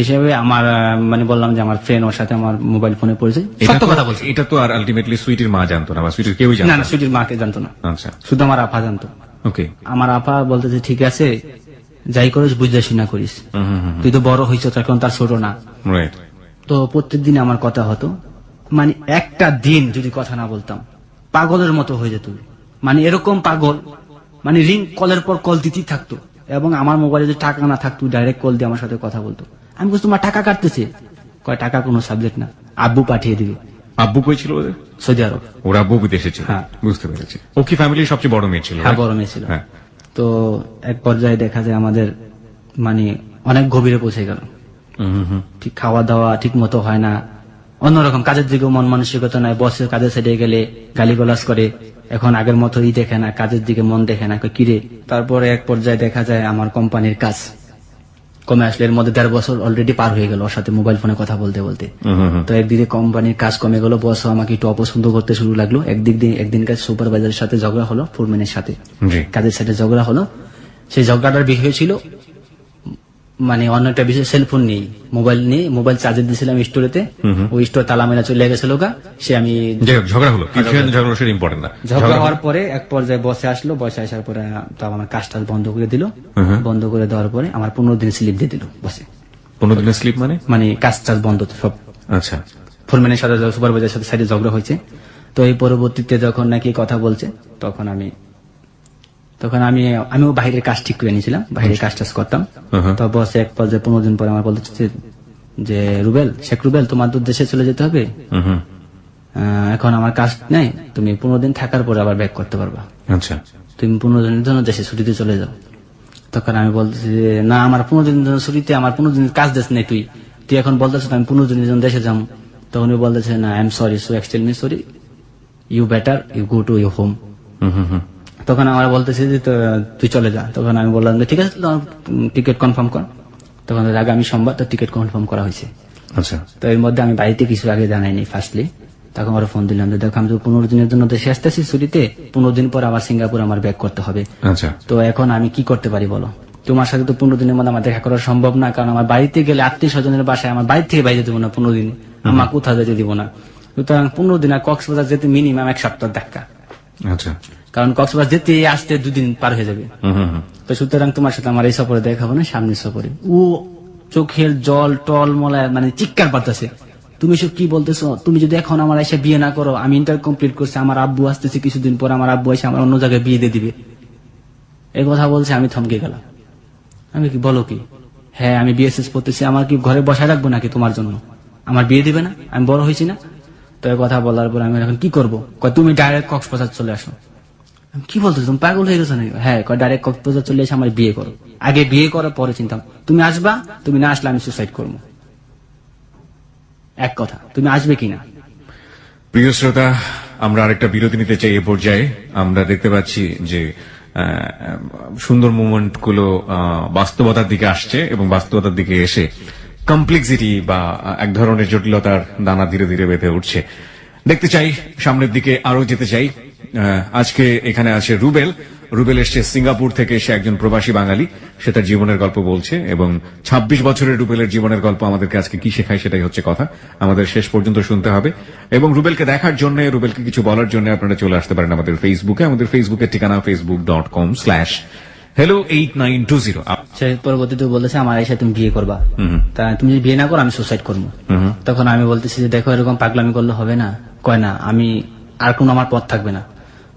হিসেবে আমার মানে বললাম যে আমার ফ্রেন্ড, ওর সাথে আমার মোবাইল ফোনে পরিচয়। সত্য কথা বলছি। এটা তো আর আলটিমেটলি সুইটির মা জানতো না, বা সুইটির কেউই জানতো না, সুইটির মাকে জানতো না। আচ্ছা, শুধু আমার আপা জানতো। ওকে, আমার আপা বলতেছে, ঠিক আছে যাই করিস বুঝতে না করিস, তুই তো বড় হয়েছ, তখন তার ছোট না। রাইট। তো প্রত্যেক দিন আমার কথা হতো, মানে একটা দিন যদি কথা না বলতাম পাগলের মতো হয়ে যেত। মানে এরকম পাগল, মানে রিং কলের পর কল দিতেই থাকতো, এবং আমার মোবাইলে যদি টাকা না থাকতো ডাইরেক্ট কল দিয়ে আমার সাথে কথা বলতো। আমি বলছি, তোমার টাকা কাটতেছে? কয়, টাকা কোনো সাবজেক্ট না, আব্বু পাঠিয়ে দিবে। আব্বু কই ছিল ওদের? সৌদি আরব। ওর আব্বু বিদেশে ছিল? হ্যাঁ। বুঝতে পেরেছি। ও কি ফ্যামিলির সবচেয়ে বড় মেয়ে ছিল? হ্যাঁ, বড় মেয়ে ছিল। হ্যাঁ। তো এক পর্যায়ে দেখা যায় আমাদের মানে অনেক গভীরে পৌঁছে গেল। ঠিক খাওয়া দাওয়া ঠিক মতো হয় না, অন্যরকম কাজের দিকে মন মানসিকতা নাই, বসের কাজের সাইডে গেলে গালিগালাজ করে, এখন আগের মতো দেখে না, কাজের দিকে মন দেখে না, কিরে। তারপরে এক পর্যায়ে দেখা যায় আমার কোম্পানির কাজ কমে আসলে, এর মধ্যে 1.5 বছর অলরেডি পার হয়ে গেল ওর সাথে মোবাইল ফোনে কথা বলতে বলতে। তো একদিকে কোম্পানির কাজ কমে গেল, বস আমাকে একটু অপছন্দ করতে শুরু লাগলো। একদিন কাজ সুপারভাইজারের সাথে ঝগড়া হলো, ফোরম্যানের সাথে কাজের সাথে ঝগড়া হলো। সেই ঝগড়াটার বিষয় ছিল মানে অন্য একটা বিষয়, সেলফোন নেই, মোবাইল চার্জে দিয়েছিলাম স্টোরেতে, ওই স্টোর তালা মেলা চলে গেছিল গা। সে আমি ঝগড়া হলো, ঝগড়া ইম্পর্টেন্ট না। ঝগড়া হওয়ার পরে এক পর্যায়ে বসে আসলো, বসে আসার পরে তো আমার কাজটা বন্ধ করে দিল। বন্ধ করে দেওয়ার পরে আমার 15 দিন স্লিপ দিয়ে দিল বসে। 15 দিনের স্লিপ মানে কাজ টাজ বন্ধ সব। আচ্ছা, ফোরম্যানের সাথে সুপারভাইজারের সাথে সাইডে ঝগড়া হয়েছে। তো এই পরবর্তীতে যখন নাকি কথা বলছে, তখন আমিও বাইরের কাজ ঠিক করে নিয়েছিলাম, বাইরের কাজ টাজ করতাম। তো বসে এক পর্যায়ে 15 দিন পরে আমার বলতেছে যে, শেখ রুবেল তোমার তো দেশে চলে যেতে হবে, এখন আমার কাজ নেই, তুমি 15 দিন থাকার পরে আবার ব্যাক করতে পারবা। আচ্ছা, তুমি 15 দিনের জন্য দেশে ছুটিতে চলে যাও। তখন আমি বলতেছি যে, না আমার 15 দিনের জন্য ছুটিতে, আমার 15 দিনের কাজ দেশ নেই, তুই এখন বলতেছ আমি 15 দিনের জন্য দেশে যাবো। তখন উনি বলতেছে, না I am sorry, so extremely sorry, you better you go to your home. তখন আমার বলতেছে যে তুই চলে যা। তখন আমি বললাম যে ঠিক আছে, টিকিট কনফার্ম কর। তখন আগামী সোমবার তো টিকিট কনফার্ম করা হয়েছে। আচ্ছা, তো এর মধ্যে আমি বাড়িতে কিছু আগে জানাইনি ফার্স্টলি। তখন ওরা ফোন দিলাম যে, দেখো আমি তো 15 দিনের জন্য দেশে আসতেছি ছুটিতে, 15 দিন পর আবার সিঙ্গাপুর আমার ব্যাক করতে হবে। আচ্ছা, তো এখন আমি কি করতে পারি বলো? তোমার সাথে তো 15 দিনের মধ্যে আমার দেখা করা সম্ভব না, কারণ আমার বাড়িতে গেলে আত্মীয় স্বজনের বাসায় আমার বাড়ি থেকে বাইরে দেবো না 15 দিন, আমার কোথাও যেতে দিব না। সুতরাং 15 দিন আর কক্সবাজার যেতে মিনিমাম 1 সপ্তাহ ধাক্কা। আচ্ছা, কারণ কক্সবাজার যেতে আসতে 2 দিন পার হয়ে যাবে। তো সুতরাং তোমার সাথে আমার এই সফরে দেখাবো না, সামনের সফরে। ও চোখের জল টল মলায় মানে চিৎকার পারতেছে, তুমি সব কি বলতেছো? তুমি যদি এখন আমার এসে বিয়ে না করো, আমি ইন্টার কমপ্লিট করছি, আমার আব্বু আসতেছে কিছুদিন পর, আমার আব্বু এসে আমার অন্য জায়গায় বিয়ে দিয়ে দিবে। এই কথা বলছে, আমি থমকে গেলাম। আমি কি বলো কি? হ্যাঁ আমি বিএসএস পড়তেছি, আমার কি ঘরে বসায় রাখবো নাকি তোমার জন্য? আমার বিয়ে দিবে না? আমি বড় হয়েছি না? তো এই কথা বলার পর আমি এখন কি করবো? তুমি ডাইরেক্ট কক্সবাজার চলে আসো। আমি কি বলতো তুমি পাগল হয়ে গেছো নাকি? হ্যাঁ, ডাইরেক্ট কক্সবাজার চলে এসে আমার বিয়ে করো। আগে বিয়ে করার পরে চিন্তা, তুমি আসবা, তুমি না আসলে আমি সুসাইড করবো। এক কথা, তুমি আসবে কিনা? প্রিয় শ্রোতা, আমরা আরেকটা বিরতি নিতে চাই। এ পর্যায়ে আমরা দেখতে পাচ্ছি যে সুন্দর মুভমেন্ট গুলো বাস্তবতার দিকে আসছে এবং বাস্তবতার দিকে এসে কমপ্লেক্সিটি বা এক ধরনের জটিলতার দানা ধীরে ধীরে বেঁধে উঠছে। দেখতে চাই সামনের দিকে, আরো যেতে চাই। আজকে এখানে আছে রুবেল। রুবেল এসছে সিঙ্গাপুর থেকে, সে একজন প্রবাসী বাঙালি, সে তার জীবনের গল্প বলছে এবং 26 বছরের রুবেলের জীবনের গল্প আমাদেরকে আজকে কি শেখায় সেটাই হচ্ছে কথা, আমাদের শেষ পর্যন্ত শুনতে হবে। এবং রুবেলকে দেখার জন্য, রুবেলকে কিছু বলার জন্য আপনারা চলে আসতে পারেন আমাদের ফেসবুকে। আমাদের ফেসবুকের ঠিকানা facebook.com/hello8920। সে পরবর্তীতে বলেছে আমার এসে তুমি বিয়ে করবা, তা তুমি যদি বিয়ে না করো আমি সুসাইড করবো। তখন আমি বলতেছি যে দেখো এরকম পাগলামি করলে হবে না। কয় না, আমি আর কোনো আমার পথ থাকবে না।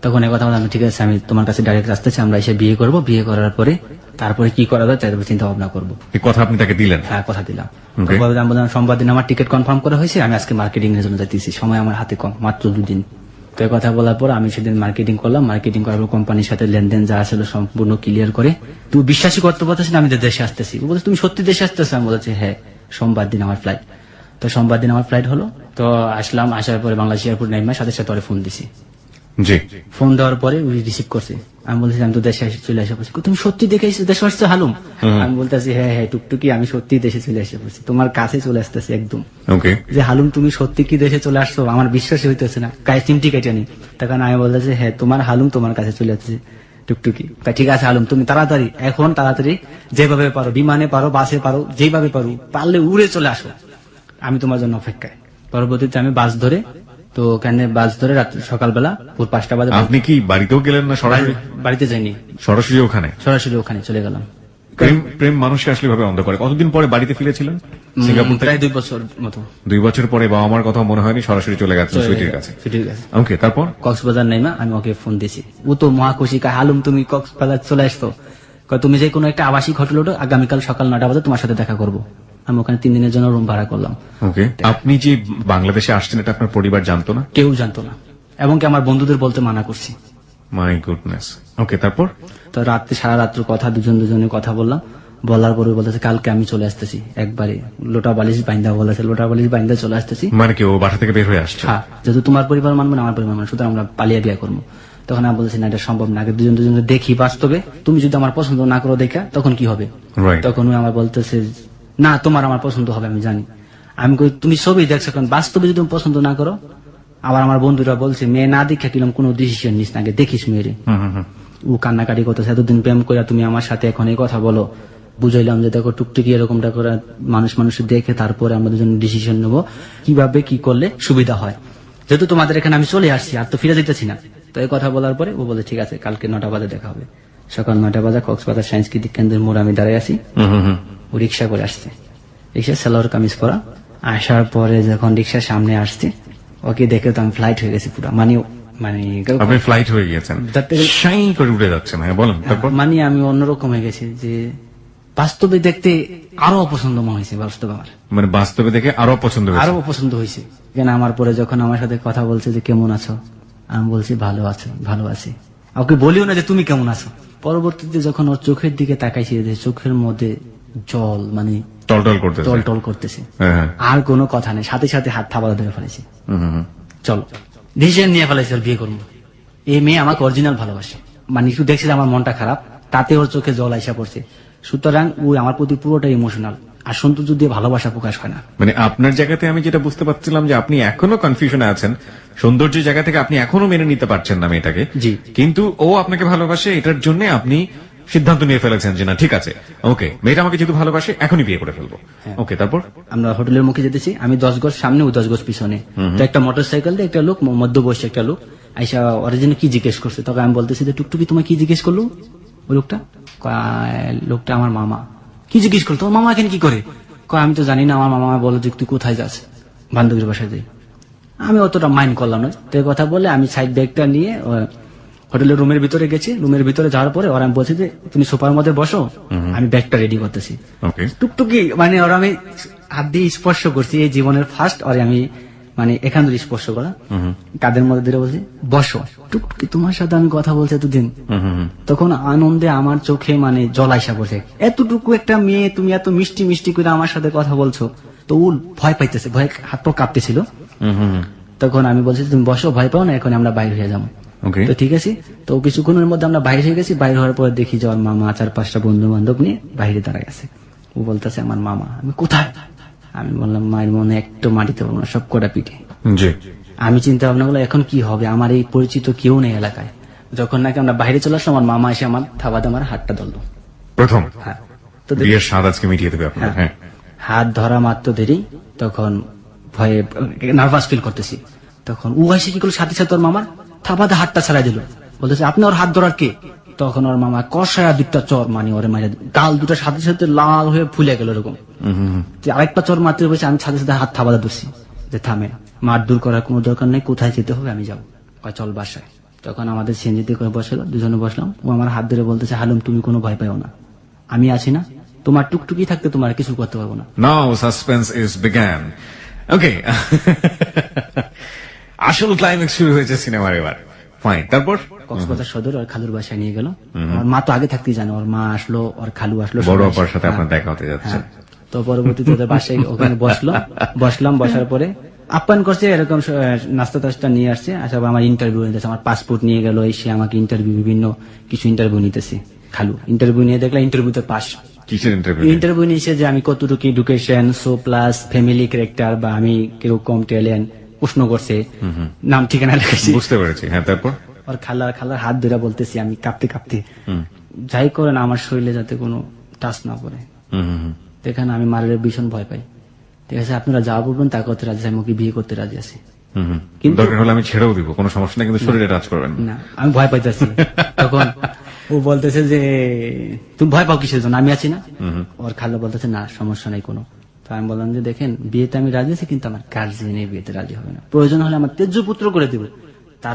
তখন এই কথা বলে আমি ঠিক আছে, আমি তোমার কাছে ডাইরেক্ট আসতেছি, আমরা এসে বিয়ে করবো, বিয়ে করার পরে তারপরে কি করা যায় তারপরে চিন্তা ভাবনা করবো। এই কথা আপনি তাকে দিলেন? হ্যাঁ, কথা দিলাম। আমি বললাম সোমবার দিন আমার টিকিট কনফার্ম করা হয়েছে, আমি আজকে মার্কেটিং এর জন্য যাইতেছি, সময় আমার হাতে কম, মাত্র 2 দিন। তো এই কথা বলার পর আমি সেদিন মার্কেটিং করলাম। মার্কেটিং করার পর কোম্পানির সাথে লেনদেন যা ছিল সম্পূর্ণ ক্লিয়ার করে, তুই বিশ্বাসই করতে পারছিস না আমি দেশে আসতেছি। ও বলছে তুমি সত্যি দেশে আসতেছো? আমি বলেছি হ্যাঁ, সোমবার দিন আমার ফ্লাইট। তো সোমবার দিন আমার ফ্লাইট হলো, তো আসলাম। আসার পরে বাংলাদেশ এয়ারপোর্ট নেমে সাথে সাথে ওরে ফোন দিছি। জি। ফোন দেওয়ার পরে উনি রিসিভ করছে। আমি বলছি আমি তো দেশে চলে এসে পড়ছি। তুমি সত্যি দেশে আসছো হালুম? আমি বলতেছি হ্যাঁ হ্যাঁ টুকটুকি, আমি সত্যি দেশে চলে এসে পড়ছি, তোমার কাছে চলে আসতেছি একদম। ওকে। যে হালুম তুমি সত্যি কি দেশে চলে আসছো? আমার বিশ্বাসই হইতেছে না, গায়ে চিমটি কেটে নি। তখন আমি বলতেছি হ্যাঁ তোমার হালুম তোমার কাছে চলে আসছে টুকটুকি। ঠিক আছে হালুম, তুমি তাড়াতাড়ি এখন তাড়াতাড়ি যেভাবে পারো, বিমানে পারো, বাসে পারো, যেভাবে পারো, পারলে উড়ে চলে আসো, আমি তোমার জন্য অপেক্ষায়। পরবর্তীতে আমি বাস ধরে, তো ওখানে বাস ধরে রাত সকালবেলা ভোর 5টা বাজে। আপনি কি বাড়িতেও গেলেন না? সরাসরি বাড়িতে যাইনি, সরাসরি ওখানে? সরাসরি ওখানে চলে গেলাম। প্রেম মানুষকে আসলে ভাবে অন্ধ করে। কতদিন পরে বাড়িতে ফিরেছিলেন সিঙ্গাপুর থেকে? প্রায় 2 বছর মতো। 2 বছর পরে বাবা মার কথা মনে হয়নি, সরাসরি চলে গেছেন সুইটির কাছে? সুইটির কাছে। ওকে, তারপর? কক্সবাজার নেমা আমি ওকে ফোন দিয়েছি। ও তো মহা খুশি, হালুম তুমি কক্সবাজার চলে আসতো, তুমি যে কোনো একটা আবাসিক হোটেল ওঠো, আগামীকাল সকাল 9টা বাজে তোমার সাথে দেখা করবো। আমি ওখানে 3 দিনের জন্য রুম ভাড়া করলাম। ওকে। আপনি যে বাংলাদেশে আসছেন এটা আপনার পরিবার জানতো না? কেউ জানতো না, এবং কি আমার বন্ধুদের বলতে মানা করছি। My goodness. ওকে, তারপর? তো রাত্রে সারা রাত্র কথা, দুজনে কথা বললাম। বলার পরে বলেছে কালকে আমি চলে আসতেছি, একবারে লোটা বালিশ বাইন্দা বলেছে, লোটা বালিশ বাইন্দা চলে আসতেছি। মানে কি ও বাসা থেকে বের হয়ে আসছে? হ্যাঁ, যেহেতু তোমার পরিবার মানবে না আমার পরিবার মানবে, সুতরাং আমরা পালিয়ে বিয়ে করবো। তখন আমি বলছি না এটা সম্ভব না, আগে দুজনকে দেখি বাস্তবে, তুমি যদি আমার পছন্দ না করো দেখা তখন কি হবে? তখন ও আমার বলতেছে না তোমার আমার পছন্দ হবে আমি জানি। আমি কই তুমি ছবি দেখছো, কারণ বাস্তবে যদি তুমি পছন্দ না করো। আবার আমার বন্ধুরা বলছে মেয়ে না দেখে কিলাম কোনো ডিসিশন নিস না, আগে দেখিস মেয়েরে। ও কান্নাকাটি করতেছে, এতদিন প্রেম করে তুমি আমার সাথে এখন এই কথা বলো। বুঝাইলাম যে দেখো টুকটুকি এরকমটা করে মানুষ দেখে তারপরে আমরা দুজন ডিসিশন নেবো কিভাবে কি করলে সুবিধা হয়, যেহেতু তোমাদের এখানে আমি চলে আসছি আর তো ফিরে যেতেছি না। তো এই কথা বলার পরে ও বলে ঠিক আছে কালকে 9টা বাজে দেখা হবে। সকাল 9টা বাজে কক্সবাজার সাংস্কৃতিক কেন্দ্রের মোড়ে আমি দাঁড়িয়ে আছি। ও রিক্সা করে আসছে, রিক্সা সালোয়ার কামিজ পরা। আসার পরে যখন রিক্সার সামনে আসছে ওকে দেখে তো আমি ফ্লাইট হয়ে গেছি পুরো, আপনি ফ্লাইট হয়ে গেছেন, শাইন করে উঠে যাচ্ছেন। হ্যাঁ বলেন, তারপর? মানে আমি অন্যরকম হয়ে গেছি, যে বাস্তবে দেখতে আরো অপছন্দ মনে হয়েছে। বাস্তবে আমার মানে বাস্তবে দেখে আরো পছন্দ হয়েছে? আরো পছন্দ হয়েছে। কেন আমার পরে যখন আমার সাথে কথা বলছে যে কেমন আছো, আমি বলছি ভালো আছো, ভালো আছি। ওকে বলিও না যে তুমি কেমন আছো। পরবর্তীতে যখন ওর চোখের দিকে তাকাইছি, যে চোখের মধ্যে জল মানে টল করতেছে, আর কোনো কথা নেই, সাথে সাথে হাত থাবাদা ধরে ফেলেছি। চলো ডিসিশন নিয়ে ফেলেছি, বিয়ে করবো। এই মেয়ে আমাকে অরিজিনাল ভালোবাসে, মানে একটু দেখছি আমার মনটা খারাপ, তাতে ওর চোখে জল আইসা পড়ছে। সুতরাং ও আমার প্রতি পুরোটাই ইমোশনাল, আর সৌন্দর্য দিয়ে ভালোবাসা প্রকাশ হয় না। মানে আপনার জায়গাতে আমি যেটা বুঝতে পারছিলাম যে আপনি এখনো কনফিউশনে আছেন, সৌন্দর্যের জায়গা থেকে আপনি এখনো মেনে নিতে পারছেন না মেয়েটাকে। জি। কিন্তু ও আপনাকে ভালোবাসে, এটার জন্য আপনি সিদ্ধান্ত নিয়ে ফেলেছেন যে না ঠিক আছে, ওকে মেয়েটা আমাকে যেহেতু ভালোবাসে এখনই বিয়ে করে ফেলবো। ওকে, তারপর? আমরা হোটেলের মুখে যেতেছি, আমি 10 গজ সামনে, ও 10 গজ পিছনে। তো একটা মোটরসাইকেল দিয়ে একটা লোক, মধ্য বয়সী একটা লোক আইসা অরিজিনাল কি জিজ্ঞেস করছে। তখন আমি বলতেছি যে টুকটুকি তোমার কি জিজ্ঞেস করলো ওই লোকটা আমার মামা। কি জিজ্ঞেস করলো? তোমার মামা এখানে কি করে? আমি তো জানি না, আমার মামা বলো যে তুই কোথায় যাস, বান্ধবীর বাসায় যাই। আমি অতটা মাইন্ড করলাম না, তো এই কথা বলে আমি সাইড ব্যাগটা নিয়ে হোটেলের রুমের ভিতরে গেছি। রুমের ভিতরে যাওয়ার পরে ওরা আমি বলছি যে তুমি সোফার মধ্যে বসো, আমি ব্যাগটা রেডি করতেছি। টুকটুকি মানে ওরা আমি হাত দিয়ে স্পর্শ করছি, এই জীবনের ফার্স্ট। আর আমি মানে এখান থেকে স্পর্শ করা, কাদের মধ্যে ধরে বলছি বসো, টুকটুকি তোমার সাথে আমি কথা বলছি এতদিন। তখন আনন্দে আমার চোখে মানে জল আইসা পড়ছে, এতটুকু একটা মেয়ে তুমি এত মিষ্টি মিষ্টি করে আমার সাথে কথা বলছো। তো ও ভয় পাইতেছে, ভয় হাত পা কাঁপতেছিল। তখন আমি বলছি তুমি বসো, ভয় পাও না, এখন আমরা বাইরে হয়ে যাবো। তো ঠিক আছে, তো কিছুক্ষণের মধ্যে আমরা বাইরে হয়ে গেছি। বাইরে হওয়ার পরে দেখি যে ওর মামা 4-5টা বন্ধু বান্ধব নিয়ে বাইরে দাঁড়ায় আছে। ও বলতেছে আমার মামা। আমি কোথায়? আমি বললাম মায়ের মনে একটু মাটিতে পারবো না, সব কটা পিঠে। আমি চিন্তা ভাবনা করলাম এখন কি হবে, আমার এই পরিচিত কেউ নেই এলাকায়। যখন নাকি আমরা বাইরে চলে আসলাম, আমার মামা এসে আমার থাবাতে আমার হাতটা ধরলো প্রথম। হ্যাঁ, তো বিয়ের স্বাদ আজকে মিটিয়ে দেবে আপনার। হ্যাঁ, হাত ধরা মাত্র দেরি, তখন ভয়ে নার্ভাস ফিল করতেছি। তখন ও এসে কি করলো, সাথে সাথে ওর মামার থাবাতে হাতটা ছাড়াই দিল, বলতেছে আপনি ওর হাত ধরার কে? তখন ওর মামা কষায়া দুটা চর মানে ওরে মারে, গাল দুটার সাথে সাথে লাল হয়ে ফুলে গেল এরকম। আরেকটা চর মাত্র বসে আমি সাথে সাথে হাত থাবাতে ধরছি যে থামে, মার দূর করার কোনো দরকার নেই, কোথায় যেতে হবে আমি যাবো, চল বাসায়। তখন আমাদের সিএনজিতে করে বসালো, দুজনে বসলাম। ও আমার হাত ধরে বলতেছে হালুম তুমি কোনো ভয় পাও না, আমি আছি না, তোমার টুকটুকি থাকতে তোমার কিছু করতে পারবো না। নাও সাসপেন্স ইজ বিগান। ওকে, আসল ক্লাইম্যাক্স শুরু হয়েছে সিনেমার এবার। ফাইন, তারপর কক্সবাজার সদর আর খালুর বাসায় নিয়ে গেল। আমার মা তো আগে থাকতেই জানে, ওর মা আসলো, ওর খালু আসলো, বড় সবাই অপার সাথে হ্যাঁ, আপনার দেখা হতে যাচ্ছে। হ্যাঁ। তো পরবর্তীতে ওদের বাসায় ওখানে বসলাম। বসার পরে আপ্যায়ন করছে, এরকম নাস্তা টাস্তা নিয়ে আসছে। আসার পর আমার ইন্টারভিউ নিতেছে, আমার পাসপোর্ট নিয়ে গেল, এসে আমাকে ইন্টারভিউ বিভিন্ন কিছু ইন্টারভিউ নিতেছে। খালু ইন্টারভিউ নিয়ে দেখলাম ইন্টারভিউতে পাস। কিসের ইন্টারভিউ? ইন্টারভিউ নিয়েছে যে আমি কতটুকু education, so plus family character, বা আমি কিরকম ট্যালেন্ট প্রশ্ন করছে, নাম ঠিকানা লিখেছি। বুঝতে পেরেছি। হ্যাঁ, তারপর আর খালার হাত ধরে বলতেছি আমি কাঁপতে কাঁপতে, যাই করেন আমার শরীরে যাতে কোনো টাচ না পড়ে। এখানে আমি মারের ভীষণ ভয় পাই। ঠিক আছে, আপনারা যা বলবেন তা করতে রাজি, আমি ওকে বিয়ে করতে রাজি আছি। কিন্তু দরকার হলে আমি ছেড়েও দিব, কোনো সমস্যা নেই, কিন্তু শরীরে টাচ করবেন না, আমি ভয় পাইতেছি। তখন ও বলতেছে যে তুমি ভয় পাও কিসের জন্য, আমি আছি না। ওর খালা বলতেছে না সমস্যা নেই কোনো। তো আমি বললাম যে দেখেন বিয়েতে আমি রাজি আছি, কিন্তু আমার গার্জিয়ানের বিয়েতে রাজি হবে না, প্রয়োজন হলে আমার তেজ্য পুত্র করে দেবো,